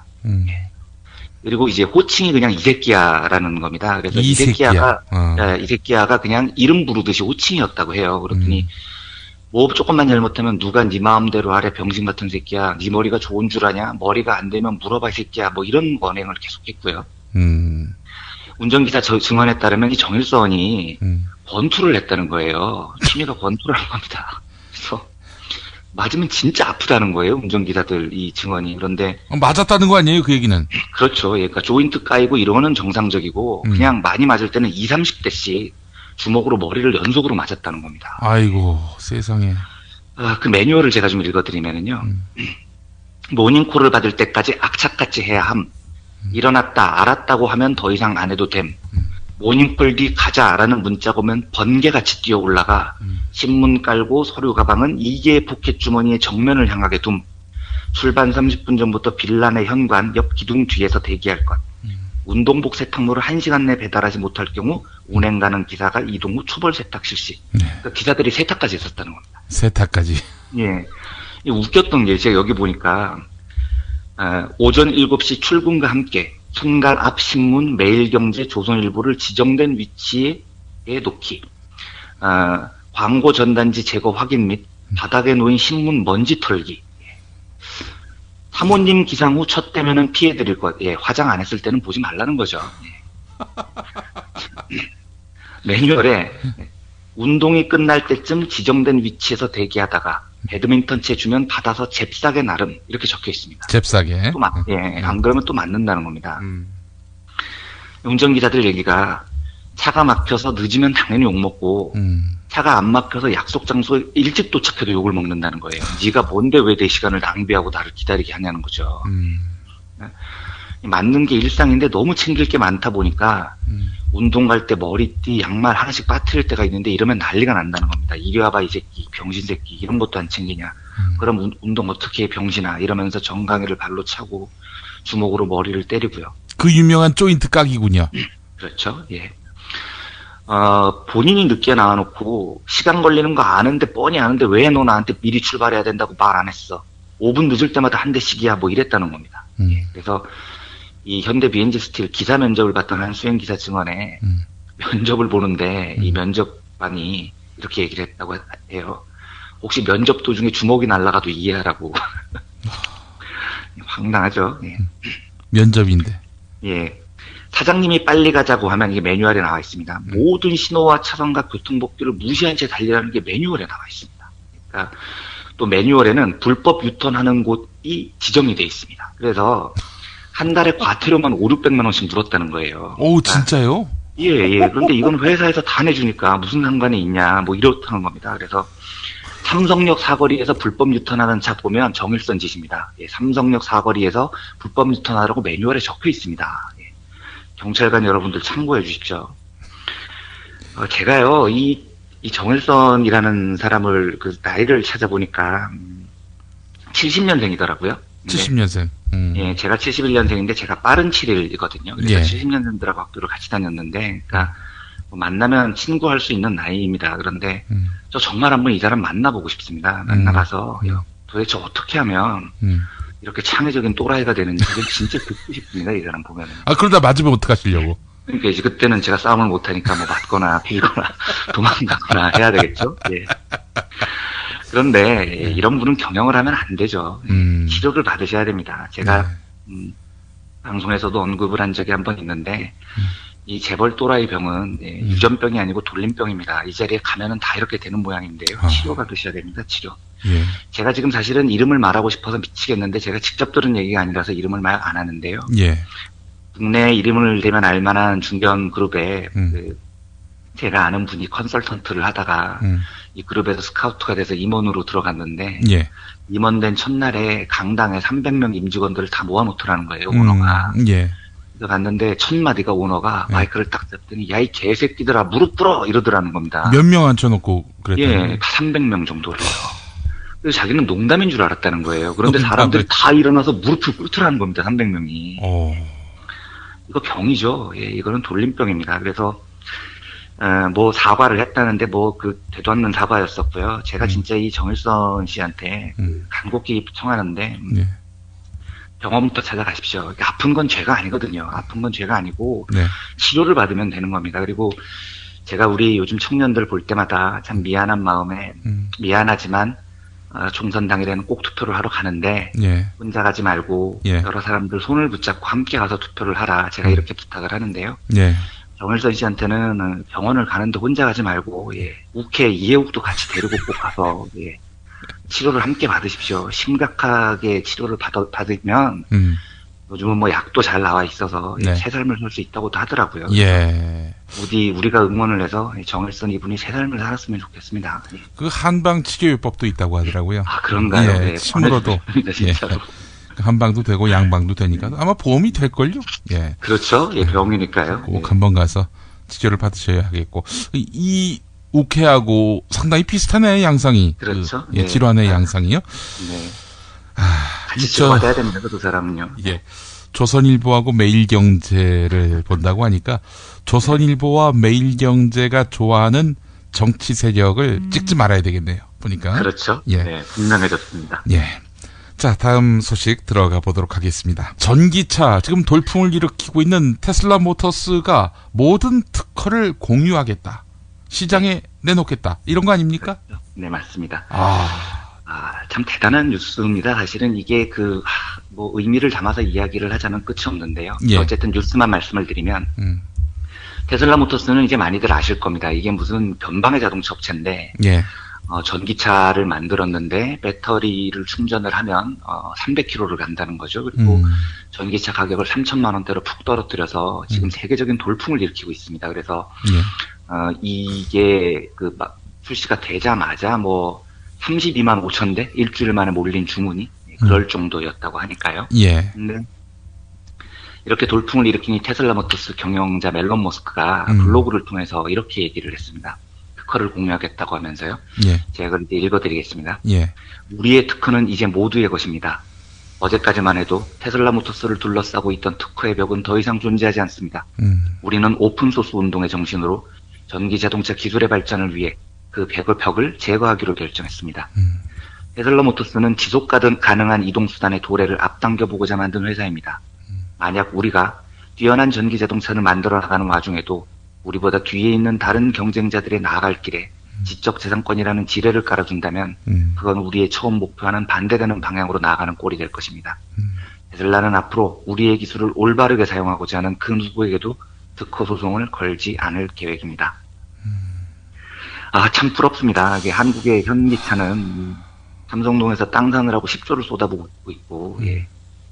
그리고 이제 호칭이 그냥 이 새끼야라는 겁니다. 그래서 이 새끼야가 그냥 이름 부르듯이 호칭이었다고 해요. 그랬더니 뭐 조금만 잘못하면 누가 네 마음대로 하래 병신 같은 새끼야. 네 머리가 좋은 줄 아냐? 머리가 안 되면 물어봐 이 새끼야. 뭐 이런 언행을 계속했고요. 운전기사 증언에 따르면 이 정일선이 권투를 했다는 거예요. 취미가 권투를 한 겁니다. 그래서 맞으면 진짜 아프다는 거예요. 운전기사들 이 증언이. 그런데 맞았다는 거 아니에요? 그 얘기는. 그렇죠. 그러니까 조인트 까이고 이러는 정상적이고 그냥 많이 맞을 때는 20, 30대씩 주먹으로 머리를 연속으로 맞았다는 겁니다. 아이고 세상에. 그 매뉴얼을 제가 좀 읽어드리면은요. 모닝콜을 받을 때까지 악착같이 해야 함. 일어났다 알았다고 하면 더 이상 안 해도 됨. 모닝콜 뒤 가자라는 문자가 오면 번개같이 뛰어 올라가 신문 깔고 서류 가방은 2개의 포켓 주머니의 정면을 향하게 둠. 출발 30분 전부터 빌라 내 현관 옆 기둥 뒤에서 대기할 것. 운동복 세탁물을 1시간 내 배달하지 못할 경우 운행 가는 기사가 이동 후 초벌 세탁 실시. 그러니까 기사들이 세탁까지 했었다는 겁니다. 세탁까지. 예. 웃겼던 게 제가 여기 보니까 오전 7시 출근과 함께 손갈 앞 신문, 매일경제, 조선일보를 지정된 위치에 놓기. 광고 전단지 제거 확인 및 바닥에 놓인 신문 먼지 털기. 사모님 기상 후 첫 대면은 피해드릴 것. 예, 화장 안 했을 때는 보지 말라는 거죠. 예. 매뉴얼에 운동이 끝날 때쯤 지정된 위치에서 대기하다가 배드민턴 채 주면 받아서 잽싸게 나름 이렇게 적혀 있습니다. 잽싸게. 또 안 그러면 또 맞는다는 겁니다. 운전기사들 얘기가 차가 막혀서 늦으면 당연히 욕먹고 차가 안 막혀서 약속 장소에 일찍 도착해도 욕을 먹는다는 거예요. 네가 뭔데 왜 내 시간을 낭비하고 나를 기다리게 하냐는 거죠. 맞는 게 일상인데 너무 챙길 게 많다 보니까 운동 갈 때 머리띠, 양말 하나씩 빠뜨릴 때가 있는데 이러면 난리가 난다는 겁니다. 이리 와봐 이 새끼, 병신 새끼 이런 것도 안 챙기냐. 그럼 운동 어떻게 해 병신아 이러면서 정강이를 발로 차고 주먹으로 머리를 때리고요. 그 유명한 조인트 까기군요. 그렇죠. 예. 본인이 늦게 나와놓고 시간 걸리는 거 아는데 뻔히 아는데 왜 너 나한테 미리 출발해야 된다고 말 안 했어. 5분 늦을 때마다 한 대씩이야 뭐 이랬다는 겁니다. 예. 그래서 이 현대 BNG 스틸 기사 면접을 봤던 한 수행기사 증언에 면접을 보는데 이 면접관이 이렇게 얘기를 했다고 해요. 혹시 면접 도중에 주먹이 날아가도 이해하라고. 황당하죠. 예. 면접인데. 예. 사장님이 빨리 가자고 하면 이게 매뉴얼에 나와 있습니다. 모든 신호와 차선과 교통법규를 무시한 채 달리라는 게 매뉴얼에 나와 있습니다. 그러니까 또 매뉴얼에는 불법 유턴하는 곳이 지정이 돼 있습니다. 그래서 한 달에 과태료만 5,600만 원씩 물었다는 거예요. 오, 진짜요? 예. 그런데 이건 회사에서 다 내주니까 무슨 상관이 있냐, 뭐 이렇다는 겁니다. 그래서 삼성역 사거리에서 불법 유턴하는 차 보면 정일선 짓입니다. 예, 삼성역 사거리에서 불법 유턴하라고 매뉴얼에 적혀 있습니다. 예, 경찰관 여러분들 참고해 주십시오. 제가요, 이 정일선이라는 사람을 그 나이를 찾아보니까 70년생이더라고요. 70년생. 예, 제가 71년생인데 제가 빠른 7일이거든요. 그래서 예. 70년생들하고 학교를 같이 다녔는데, 그러니까 뭐 만나면 친구할 수 있는 나이입니다. 그런데 저 정말 한번 이 사람 만나보고 싶습니다. 만나봐서 도대체 어떻게 하면 이렇게 창의적인 또라이가 되는지 진짜 듣고 싶습니다. 이 사람 보면은. 아, 그러다 맞으면 어떡하시려고? 그러니까 이제 그때는 제가 싸움을 못하니까 뭐 맞거나 베이거나 도망가거나 해야 되겠죠. 예. 그런데 이런 분은 경영을 하면 안 되죠. 치료를 받으셔야 됩니다. 제가 방송에서도 언급을 한 적이 한 번 있는데 이 재벌 또라이 병은 유전병이 아니고 돌림병입니다. 이 자리에 가면은 다 이렇게 되는 모양인데요. 치료 받으셔야 됩니다. 치료. 예. 제가 지금 사실은 이름을 말하고 싶어서 미치겠는데 제가 직접 들은 얘기가 아니라서 이름을 말 안 하는데요. 예. 국내 이름을 대면 알만한 중견 그룹에 제가 아는 분이 컨설턴트를 하다가 이 그룹에서 스카우트가 돼서 임원으로 들어갔는데 예. 임원된 첫날에 강당에 300명 임직원들을 다 모아놓더라는 거예요. 오너가. 예. 그래서 갔는데 첫 마디가 오너가 마이크를 딱 잡더니 야 이 개새끼들아 무릎 꿇어 이러더라는 겁니다. 몇 명 앉혀놓고 그랬다는 예, 300명 정도를. 그래서 자기는 농담인 줄 알았다는 거예요. 그런데 사람들이 다 일어나서 무릎을 꿇더라는 겁니다. 300명이. 이거 병이죠. 예, 이거는 돌림병입니다. 그래서 뭐 사과를 했다는데 뭐 그 되도 않는 사과였었고요. 제가 진짜 이 정일선 씨한테 간곡히 청하는데 병원부터 찾아가십시오. 아픈 건 죄가 아니거든요. 아픈 건 죄가 아니고 치료를 받으면 되는 겁니다. 그리고 제가 우리 요즘 청년들 볼 때마다 참 미안한 마음에 미안하지만 총선 당일에는 꼭 투표를 하러 가는데 혼자 가지 말고 여러 사람들 손을 붙잡고 함께 가서 투표를 하라. 제가 이렇게 부탁을 하는데요. 정일선 씨한테는 병원을 가는데 혼자 가지 말고 욱해 이해욱도 같이 데리고 꼭 가서 치료를 함께 받으십시오. 심각하게 치료를 받으면 요즘은 뭐 약도 잘 나와 있어서 새 삶을 살 수 있다고도 하더라고요. 부디 우리가 응원을 해서 정일선 이분이 새 삶을 살았으면 좋겠습니다. 그 한방 치료요법도 있다고 하더라고요. 아 그런가요? 예, 침으로도 진짜로. 한방도 되고 양방도 되니까 아마 보험이 될걸요. 예. 그렇죠. 예, 병이니까요. 꼭 한번 가서 치료를 받으셔야 하겠고 이 욱해하고 상당히 비슷하네 양상이. 그렇죠. 예, 질환의 양상이요. 네. 같이 치료받아야 됩니다. 그 두 사람은요. 예. 조선일보하고 매일경제를 본다고 하니까 조선일보와 매일경제가 좋아하는 정치 세력을 찍지 말아야 되겠네요. 보니까. 그렇죠. 예. 네, 분명해졌습니다. 예. 자, 다음 소식 들어가 보도록 하겠습니다. 전기차, 지금 돌풍을 일으키고 있는 테슬라 모터스가 모든 특허를 공유하겠다. 시장에 내놓겠다. 이런 거 아닙니까? 네, 맞습니다. 참 대단한 뉴스입니다. 사실은 이게 뭐 의미를 담아서 이야기를 하자면 끝이 없는데요. 예. 어쨌든 뉴스만 말씀을 드리면 테슬라 모터스는 이제 많이들 아실 겁니다. 이게 무슨 변방의 자동차 업체인데 예. 전기차를 만들었는데 배터리를 충전을 하면 300km를 간다는 거죠. 그리고 전기차 가격을 3천만 원대로 푹 떨어뜨려서 지금 세계적인 돌풍을 일으키고 있습니다. 그래서 이게 출시가 되자마자 뭐 32만 5천 대 일주일 만에 몰린 주문이 그럴 정도였다고 하니까요. 예. 근데 이렇게 돌풍을 일으킨 이 테슬라 모터스 경영자 멜론 머스크가 블로그를 통해서 이렇게 얘기를 했습니다. 특허를 공유하겠다고 하면서요. 예. 제가 그걸 이제 읽어드리겠습니다. 예. 우리의 특허는 이제 모두의 것입니다. 어제까지만 해도 테슬라 모터스를 둘러싸고 있던 특허의 벽은 더 이상 존재하지 않습니다. 우리는 오픈소스 운동의 정신으로 전기 자동차 기술의 발전을 위해 그 벽을 제거하기로 결정했습니다. 테슬라 모터스는 지속 가능한 이동수단의 도래를 앞당겨보고자 만든 회사입니다. 만약 우리가 뛰어난 전기 자동차를 만들어 나가는 와중에도 우리보다 뒤에 있는 다른 경쟁자들의 나아갈 길에 지적재산권이라는 지뢰를 깔아준다면 그건 우리의 처음 목표와는 반대되는 방향으로 나아가는 꼴이 될 것입니다. 테슬라는 앞으로 우리의 기술을 올바르게 사용하고자 하는 그 누구에게도 특허 소송을 걸지 않을 계획입니다. 참 부럽습니다. 이게 한국의 현기차는 삼성동에서 땅 사느라고 10조를 쏟아부고 있고,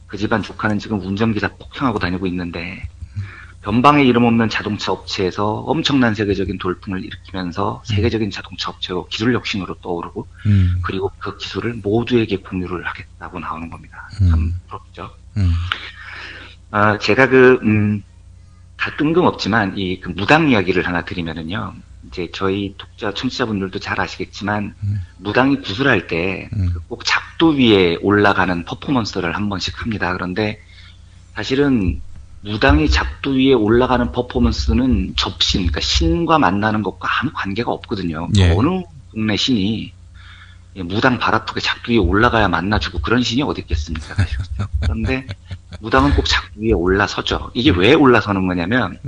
그 집안 조카는 지금 운전기사 폭행하고 다니고 있는데, 변방에 이름 없는 자동차 업체에서 엄청난 세계적인 돌풍을 일으키면서 세계적인 자동차 업체로 기술 혁신으로 떠오르고, 그리고 그 기술을 모두에게 공유를 하겠다고 나오는 겁니다. 참 부럽죠. 제가 다 뜬금없지만 그 무당 이야기를 하나 드리면은요, 이제 저희 독자, 청취자분들도 잘 아시겠지만, 무당이 구슬할 때 꼭 작두 위에 올라가는 퍼포먼스를 한 번씩 합니다. 그런데 사실은 무당이 작두 위에 올라가는 퍼포먼스는 접신, 그러니까 신과 만나는 것과 아무 관계가 없거든요. 어느 동네 신이 무당 발 아프게 작두 위에 올라가야 만나주고 그런 신이 어디 있겠습니까? 그런데 무당은 꼭 작두 위에 올라서죠. 이게 왜 올라서는 거냐면,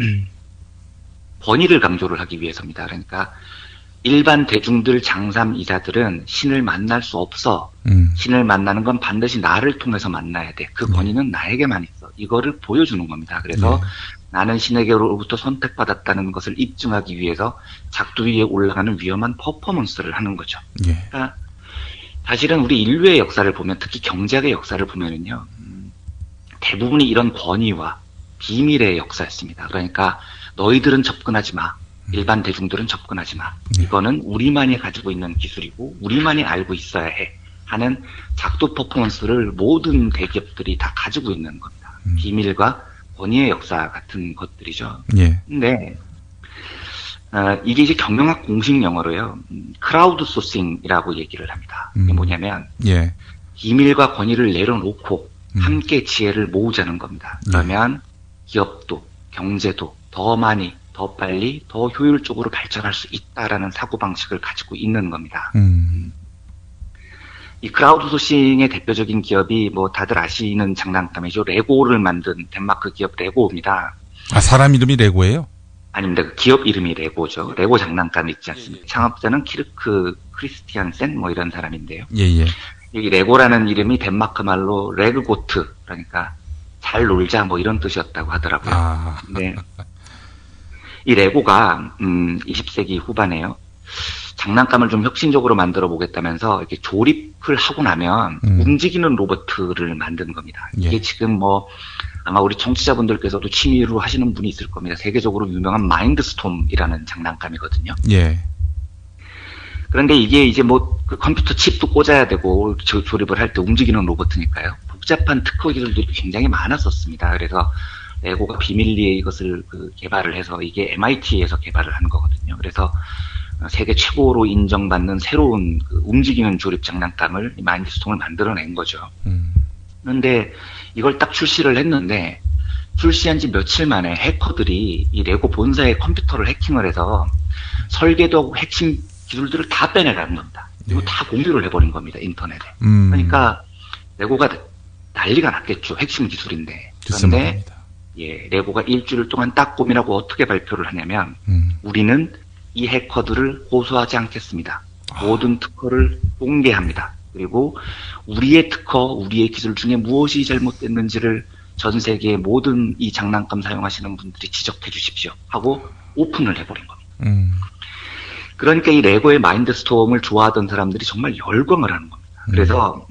권위를 강조를 하기 위해서입니다. 그러니까 일반 대중들 장삼이사들은 신을 만날 수 없어. 신을 만나는 건 반드시 나를 통해서 만나야 돼. 그 권위는 나에게만 있어. 이거를 보여주는 겁니다. 그래서 나는 신에게로부터 선택받았다는 것을 입증하기 위해서 작두 위에 올라가는 위험한 퍼포먼스를 하는 거죠. 그러니까 사실은 우리 인류의 역사를 보면, 특히 경제학의 역사를 보면은요, 대부분이 이런 권위와 비밀의 역사였습니다. 그러니까 너희들은 접근하지 마. 일반 대중들은 접근하지 마. 이거는 우리만이 가지고 있는 기술이고 우리만이 알고 있어야 해 하는 작두 퍼포먼스를 모든 대기업들이 다 가지고 있는 겁니다. 비밀과 권위의 역사 같은 것들이죠. 근데 이게 이제 경영학 공식 용어로요, 크라우드 소싱이라고 얘기를 합니다. 이게 뭐냐면 비밀과 권위를 내려놓고 함께 지혜를 모으자는 겁니다. 그러면 기업도 경제도 더 많이, 더 빨리, 더 효율적으로 발전할 수 있다라는 사고방식을 가지고 있는 겁니다. 이 크라우드 소싱의 대표적인 기업이 뭐 다들 아시는 장난감이죠. 레고를 만든 덴마크 기업 레고입니다. 사람 이름이 레고예요? 아닙니다. 그 기업 이름이 레고죠. 레고 장난감 있지 않습니까? 창업자는 키르크 크리스티안센 뭐 이런 사람인데요. 이 레고라는 이름이 덴마크 말로 레그고트, 그러니까 잘 놀자 뭐 이런 뜻이었다고 하더라고요. 네. 이 레고가 20세기 후반에요, 장난감을 좀 혁신적으로 만들어 보겠다면서 이렇게 조립을 하고 나면 움직이는 로봇을 만든 겁니다. 이게 지금 뭐 아마 우리 청취자분들께서도 취미로 하시는 분이 있을 겁니다. 세계적으로 유명한 마인드스톰이라는 장난감이거든요. 그런데 이게 이제 뭐 그 컴퓨터 칩도 꽂아야 되고 조립을 할 때 움직이는 로봇이니까요, 복잡한 특허 기술들이 굉장히 많았었습니다. 그래서 레고가 비밀리에 이것을 개발을 해서, 이게 MIT에서 개발을 한 거거든요. 그래서 세계 최고로 인정받는 새로운 움직이는 조립 장난감을, 마인드스톰을 만들어낸 거죠. 그런데 이걸 딱 출시를 했는데, 출시한 지 며칠 만에 해커들이 이 레고 본사의 컴퓨터를 해킹을 해서 설계도 하고 핵심 기술들을 다 빼내가는 겁니다. 그리고 다 공유를 해버린 겁니다, 인터넷에. 그러니까 레고가 난리가 났겠죠, 핵심 기술인데. 그런데 레고가 일주일 동안 딱 고민하고 어떻게 발표를 하냐면, 우리는 이 해커들을 고소하지 않겠습니다. 모든 특허를 공개합니다. 그리고 우리의 특허, 우리의 기술 중에 무엇이 잘못됐는지를 전 세계의 모든 이 장난감 사용하시는 분들이 지적해 주십시오 하고 오픈을 해버린 겁니다. 그러니까 이 레고의 마인드스톰을 좋아하던 사람들이 정말 열광을 하는 겁니다. 그래서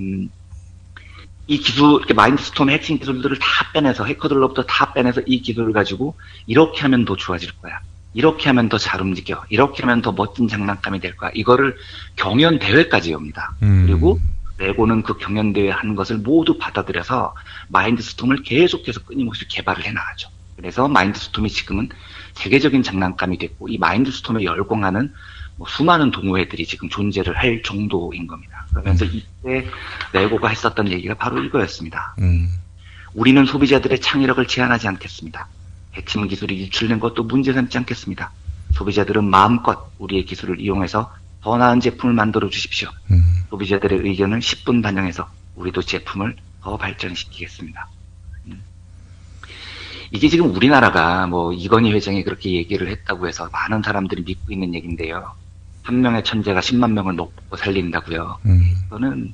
이 기술, 이렇게 마인드스톰의 핵심 기술들을 다 빼내서, 해커들로부터 다 빼내서 이 기술을 가지고 이렇게 하면 더 좋아질 거야, 이렇게 하면 더 잘 움직여, 이렇게 하면 더 멋진 장난감이 될 거야, 이거를 경연 대회까지 엽니다. 그리고 레고는 그 경연 대회 하는 것을 모두 받아들여서 마인드스톰을 계속해서 끊임없이 개발을 해나가죠. 그래서 마인드스톰이 지금은 세계적인 장난감이 됐고, 이 마인드스톰에 열광하는 뭐 수많은 동호회들이 지금 존재를 할 정도인 겁니다. 그러면서 이때 레고가 했었던 얘기가 바로 이거였습니다. 우리는 소비자들의 창의력을 제한하지 않겠습니다. 핵심 기술이 유출된 것도 문제 삼지 않겠습니다. 소비자들은 마음껏 우리의 기술을 이용해서 더 나은 제품을 만들어 주십시오. 소비자들의 의견을 10분 반영해서 우리도 제품을 더 발전시키겠습니다. 이게 지금 우리나라가 뭐 이건희 회장이 그렇게 얘기를 했다고 해서 많은 사람들이 믿고 있는 얘기인데요. 한 명의 천재가 10만 명을 먹고 살린다고요. 이거는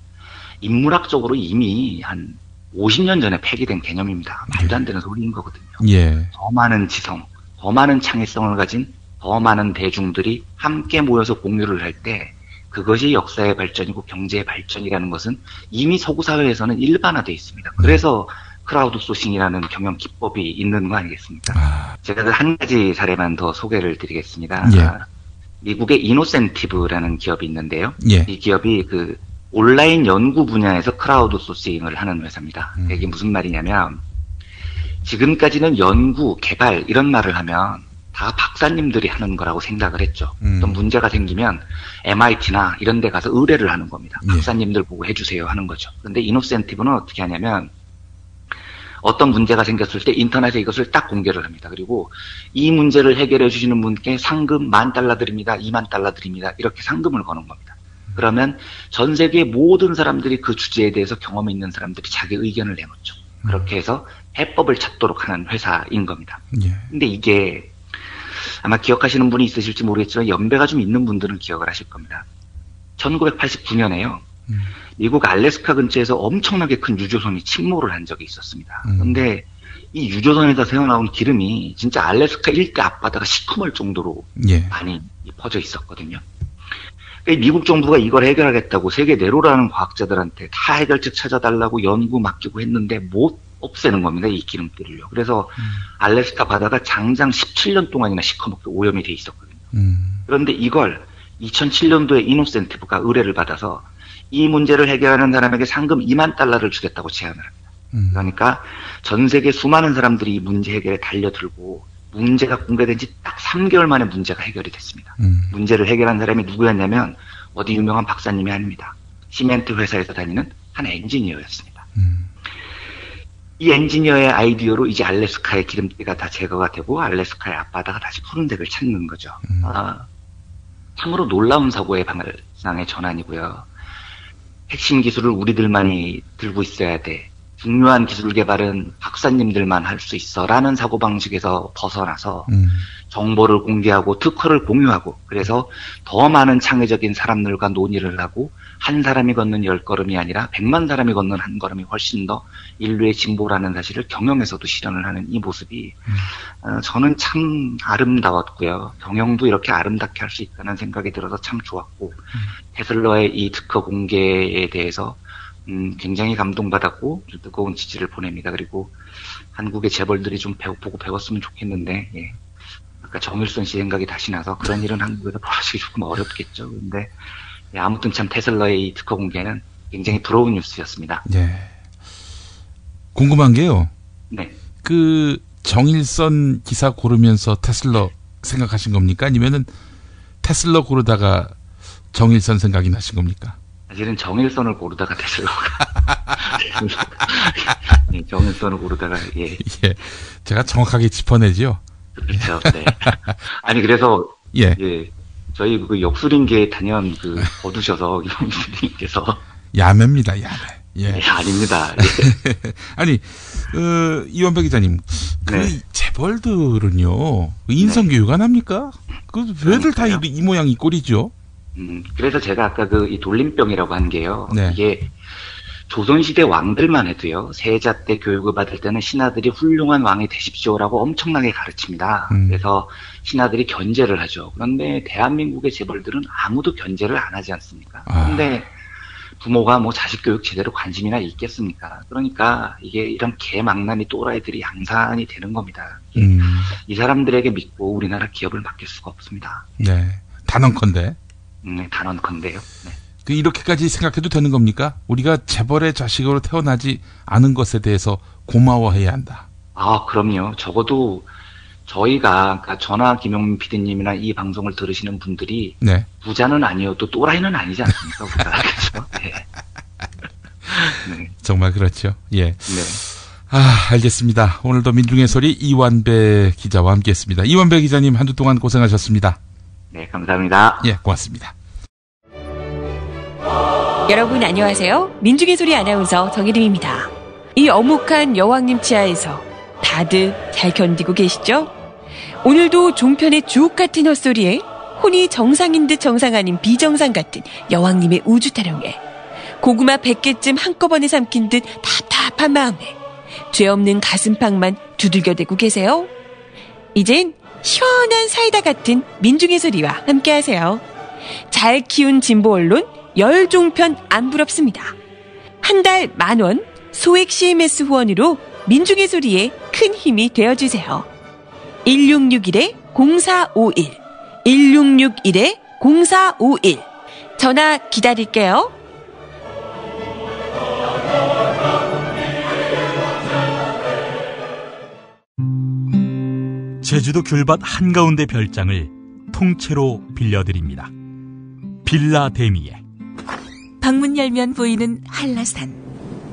인문학적으로 이미 한 50년 전에 폐기된 개념입니다. 말도 안 되는 소리인 거거든요. 예. 더 많은 지성, 더 많은 창의성을 가진 더 많은 대중들이 함께 모여서 공유를 할 때 그것이 역사의 발전이고 경제의 발전이라는 것은 이미 서구 사회에서는 일반화되어 있습니다. 그래서 크라우드 소싱이라는 경영 기법이 있는 거 아니겠습니까? 제가 한 가지 사례만 더 소개를 드리겠습니다. 예. 미국의 이노센티브라는 기업이 있는데요. 예. 이 기업이 그 온라인 연구 분야에서 크라우드 소싱을 하는 회사입니다. 이게 무슨 말이냐면 지금까지는 연구, 개발 이런 말을 하면 다 박사님들이 하는 거라고 생각을 했죠. 어떤 문제가 생기면 MIT나 이런 데 가서 의뢰를 하는 겁니다. 박사님들 보고 해주세요 하는 거죠. 그런데 이노센티브는 어떻게 하냐면 어떤 문제가 생겼을 때 인터넷에 이것을 딱 공개를 합니다. 그리고 이 문제를 해결해 주시는 분께 상금 $10,000 드립니다. $20,000 드립니다. 이렇게 상금을 거는 겁니다. 그러면 전 세계 모든 사람들이 그 주제에 대해서 경험이 있는 사람들이 자기 의견을 내놓죠. 그렇게 해서 해법을 찾도록 하는 회사인 겁니다. 근데 이게 아마 기억하시는 분이 있으실지 모르겠지만 연배가 좀 있는 분들은 기억을 하실 겁니다. 1989년에요. 미국 알래스카 근처에서 엄청나게 큰 유조선이 침몰을 한 적이 있었습니다. 그런데 이 유조선에서 새어나온 기름이 진짜 알래스카 일대 앞바다가 시커멀 정도로 많이 퍼져 있었거든요. 미국 정부가 이걸 해결하겠다고 세계 내로라는 과학자들한테 다 해결책 찾아달라고 연구 맡기고 했는데 못 없애는 겁니다. 이 기름들을요. 그래서 알래스카 바다가 장장 17년 동안이나 시커멓게 오염이 돼 있었거든요. 그런데 이걸 2007년도에 이노센티브가 의뢰를 받아서 이 문제를 해결하는 사람에게 상금 $20,000를 주겠다고 제안을 합니다. 그러니까 전 세계 수많은 사람들이 이 문제 해결에 달려들고 문제가 공개된 지 딱 3개월 만에 문제가 해결이 됐습니다. 문제를 해결한 사람이 누구였냐면 어디 유명한 박사님이 아닙니다. 시멘트 회사에서 다니는 한 엔지니어였습니다. 이 엔지니어의 아이디어로 이제 알래스카의 기름때가 다 제거가 되고 알래스카의 앞바다가 다시 푸른색을 찾는 거죠. 참으로 놀라운 사고의 발상의 전환이고요. 핵심 기술을 우리들만이 들고 있어야 돼. 중요한 기술 개발은 박사님들만 할 수 있어. 라는 사고방식에서 벗어나서 정보를 공개하고 특허를 공유하고 그래서 더 많은 창의적인 사람들과 논의를 하고 한 사람이 걷는 10걸음이 아니라 100만 사람이 걷는 한 걸음이 훨씬 더 인류의 진보라는 사실을 경영에서도 실현을 하는 이 모습이 저는 참 아름다웠고요. 경영도 이렇게 아름답게 할 수 있다는 생각이 들어서 참 좋았고 테슬라의 이 특허 공개에 대해서 굉장히 감동받았고 뜨거운 지지를 보냅니다. 그리고 한국의 재벌들이 좀 보고 배웠으면 좋겠는데 예. 아까 정일선 씨 생각이 다시 나서 그런 일은 한국에서 벌어지기 조금 어렵겠죠. 그런데 예, 아무튼 참 테슬라의 이 특허 공개는 굉장히 부러운 뉴스였습니다. 네. 궁금한 게요. 네. 그 정일선 기사 고르면서 테슬라 생각하신 겁니까? 아니면은 테슬라 고르다가 정일선 생각이 나신 겁니까? 사실은 정일선을 고르다가 테슬라가 네, 정일선을 고르다가 예. 예. 제가 정확하게 짚어내지요. 그렇죠. 네. 아니 그래서 예. 예. 저희 그 역술인계 단연 그 거두셔서 이원수님께서 야매입니다. 야매. 예. 네, 아닙니다. 예. 아니 이원배 기자님 그 네. 재벌들은요 인성 교육 안 합니까? 그 왜들 다 이 모양 이 꼴이죠? 그래서 제가 아까 그 이 돌림병이라고 한 게요. 네. 이게 조선시대 왕들만 해도요. 세자 때 교육을 받을 때는 신하들이 훌륭한 왕이 되십시오라고 엄청나게 가르칩니다. 그래서 신하들이 견제를 하죠. 그런데 대한민국의 재벌들은 아무도 견제를 안 하지 않습니까? 그런데 부모가 뭐 자식 교육 제대로 관심이나 있겠습니까? 그러니까 이게 이런 개망나니 또라이들이 양산이 되는 겁니다. 이 사람들에게 믿고 우리나라 기업을 맡길 수가 없습니다. 네. 단언컨대. 네, 단언컨대요. 네. 그 이렇게까지 생각해도 되는 겁니까? 우리가 재벌의 자식으로 태어나지 않은 것에 대해서 고마워해야 한다. 아, 그럼요. 적어도 저희가 그러니까 저나 김용민 PD님이나 이 방송을 들으시는 분들이 네. 부자는 아니어도 또라이는 아니지 않습니까? 그렇죠? 네. 네. 정말 그렇죠. 예. 네. 알겠습니다. 오늘도 민중의 소리 이완배 기자와 함께했습니다. 이완배 기자님 한 주 동안 고생하셨습니다. 네, 감사합니다. 예, 고맙습니다. 여러분 안녕하세요. 민중의 소리 아나운서 정혜림입니다. 이 어묵한 여왕님 치아에서 다들 잘 견디고 계시죠? 오늘도 종편의 주옥 같은 헛소리에 혼이 정상인 듯 정상 아닌 비정상 같은 여왕님의 우주 타령에 고구마 100개쯤 한꺼번에 삼킨 듯 답답한 마음에 죄 없는 가슴팍만 두들겨대고 계세요. 이젠 시원한 사이다 같은 민중의 소리와 함께하세요. 잘 키운 진보 언론 열종편 안 부럽습니다. 한 달 10,000원 소액 CMS 후원으로 민중의 소리에 큰 힘이 되어주세요. 1661-0451 1661-0451 전화 기다릴게요. 제주도 귤밭 한가운데 별장을 통째로 빌려드립니다. 빌라 데미에. 방문 열면 보이는 한라산,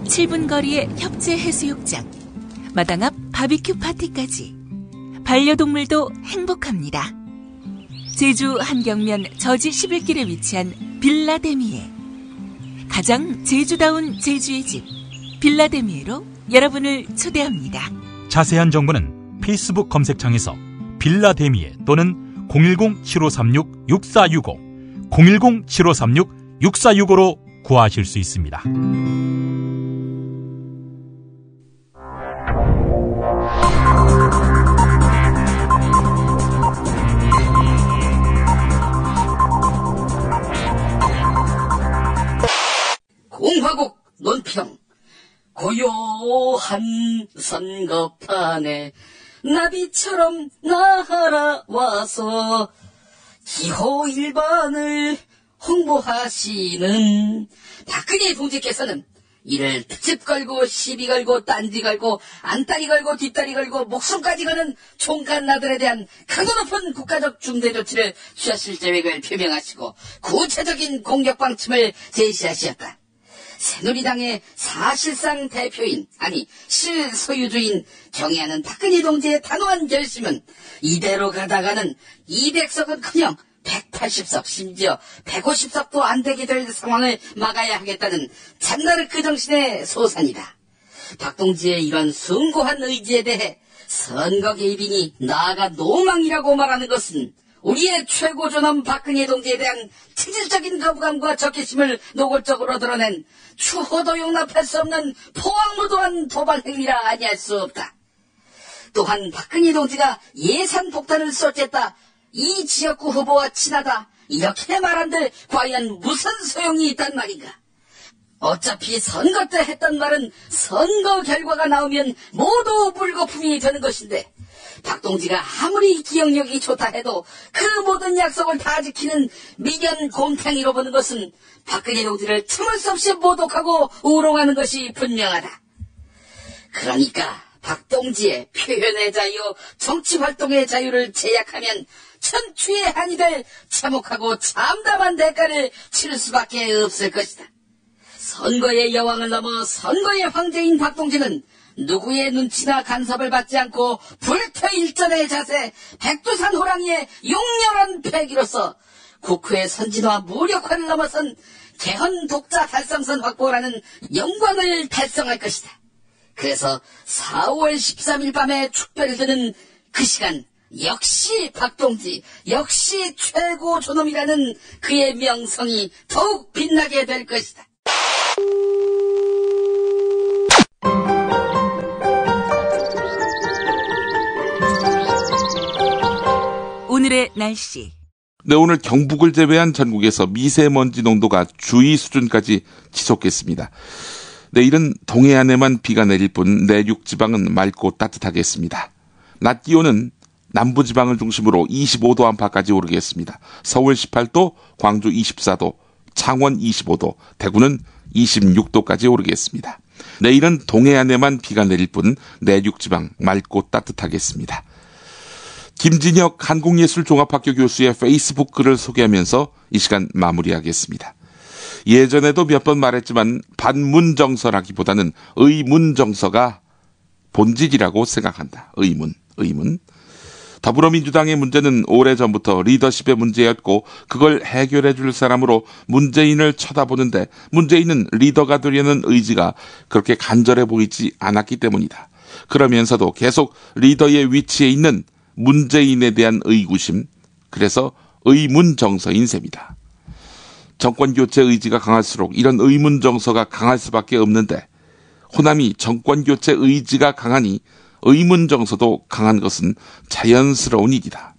7분 거리의 협재 해수욕장, 마당 앞 바비큐 파티까지 반려동물도 행복합니다. 제주 한경면 저지 11길에 위치한 빌라 데미에. 가장 제주다운 제주의 집 빌라 데미에로 여러분을 초대합니다. 자세한 정보는 페이스북 검색창에서 빌라 데미에 또는 010-7536-6465 010-7536-6465로 구하실 수 있습니다. 공화국 논평. 고요한 선거판에 나비처럼 날아와서 기호 1번을 홍보하시는 박근혜 동지께서는 이를 특집 걸고 시비 걸고 딴지 걸고 안따리 걸고 뒷다리 걸고 목숨까지 거는 총간나들에 대한 강도 높은 국가적 중대 조치를 취하실 계획을 표명하시고 구체적인 공격 방침을 제시하셨다. 새누리당의 사실상 대표인, 아니 실소유주인 경애하는 박근혜 동지의 단호한 결심은 이대로 가다가는 200석은커녕 180석, 심지어 150석도 안 되게 될 상황을 막아야 하겠다는 장나르크 정신의 소산이다. 박 동지의 이런 숭고한 의지에 대해 선거 개입이니 나아가 노망이라고 말하는 것은 우리의 최고 존엄 박근혜 동지에 대한 체질적인 거부감과 적개심을 노골적으로 드러낸 추호도 용납할 수 없는 포악무도한 도발 행위라 아니할 수 없다. 또한 박근혜 동지가 예산 폭탄을 쏟겠다, 이 지역구 후보와 친하다, 이렇게 말한들 과연 무슨 소용이 있단 말인가? 어차피 선거 때 했던 말은 선거 결과가 나오면 모두 불거품이 되는 것인데, 박 동지가 아무리 기억력이 좋다 해도 그 모든 약속을 다 지키는 미련 곰탱이로 보는 것은 박근혜 동지를 참을 수 없이 모독하고 우롱하는 것이 분명하다. 그러니까 박 동지의 표현의 자유, 정치활동의 자유를 제약하면 천추의 한이 될 참혹하고 참담한 대가를 치를 수밖에 없을 것이다. 선거의 여왕을 넘어 선거의 황제인 박 동지는 누구의 눈치나 간섭을 받지 않고 불퇴일전의 자세, 백두산 호랑이의 용렬한 패기로서 국회의 선진화 무력화를 넘어선 개헌 독자 달성선 확보라는 영광을 달성할 것이다. 그래서 4월 13일 밤에 축배를 드는 그 시간, 역시 박동지, 역시 최고 존엄이라는 그의 명성이 더욱 빛나게 될 것이다. 오늘의 날씨. 네, 오늘 경북을 제외한 전국에서 미세먼지 농도가 주의 수준까지 지속했습니다. 내일은 동해안에만 비가 내릴 뿐 내륙 지방은 맑고 따뜻하겠습니다. 낮 기온은 남부지방을 중심으로 25도 안팎까지 오르겠습니다. 서울 18도, 광주 24도, 창원 25도, 대구는 26도까지 오르겠습니다. 내일은 동해안에만 비가 내릴 뿐 내륙지방 맑고 따뜻하겠습니다. 김진혁 한국예술종합학교 교수의 페이스북 글을 소개하면서 이 시간 마무리하겠습니다. 예전에도 몇 번 말했지만 반문정서라기보다는 의문정서가 본질이라고 생각한다. 의문. 더불어민주당의 문제는 오래전부터 리더십의 문제였고 그걸 해결해 줄 사람으로 문재인을 쳐다보는데 문재인은 리더가 되려는 의지가 그렇게 간절해 보이지 않았기 때문이다. 그러면서도 계속 리더의 위치에 있는 문재인에 대한 의구심, 그래서 의문정서인 셈이다. 정권교체 의지가 강할수록 이런 의문정서가 강할 수밖에 없는데 호남이 정권교체 의지가 강하니 의문정서도 강한 것은 자연스러운 일이다.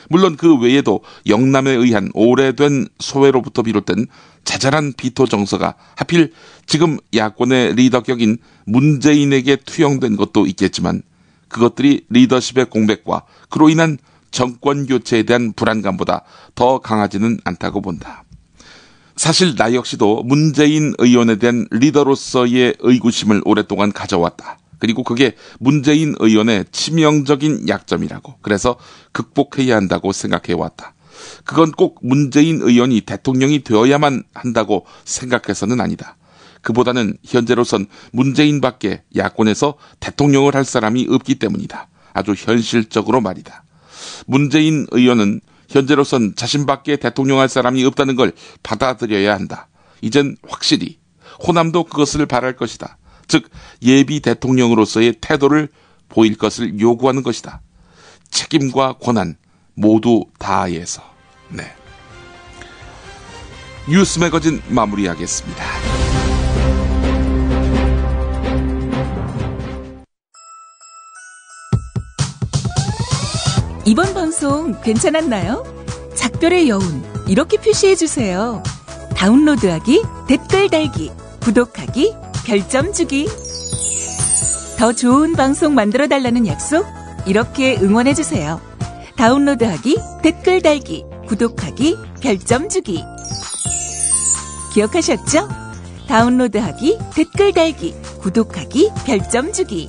물론 그 외에도 영남에 의한 오래된 소외로부터 비롯된 자잘한 비토 정서가 하필 지금 야권의 리더격인 문재인에게 투영된 것도 있겠지만 그것들이 리더십의 공백과 그로 인한 정권 교체에 대한 불안감보다 더 강하지는 않다고 본다. 사실 나 역시도 문재인 의원에 대한 리더로서의 의구심을 오랫동안 가져왔다. 그리고 그게 문재인 의원의 치명적인 약점이라고, 그래서 극복해야 한다고 생각해왔다. 그건 꼭 문재인 의원이 대통령이 되어야만 한다고 생각해서는 아니다. 그보다는 현재로선 문재인밖에 야권에서 대통령을 할 사람이 없기 때문이다. 아주 현실적으로 말이다. 문재인 의원은 현재로선 자신밖에 대통령 할 사람이 없다는 걸 받아들여야 한다. 이젠 확실히 호남도 그것을 바랄 것이다. 즉 예비 대통령으로서의 태도를 보일 것을 요구하는 것이다. 책임과 권한 모두 다해서. 네. 뉴스 매거진 마무리하겠습니다. 이번 방송 괜찮았나요? 작별의 여운 이렇게 표시해주세요. 다운로드하기, 댓글 달기, 구독하기, 별점 주기. 더 좋은 방송 만들어달라는 약속 이렇게 응원해주세요. 다운로드하기, 댓글 달기, 구독하기, 별점 주기. 기억하셨죠? 다운로드하기, 댓글 달기, 구독하기, 별점 주기.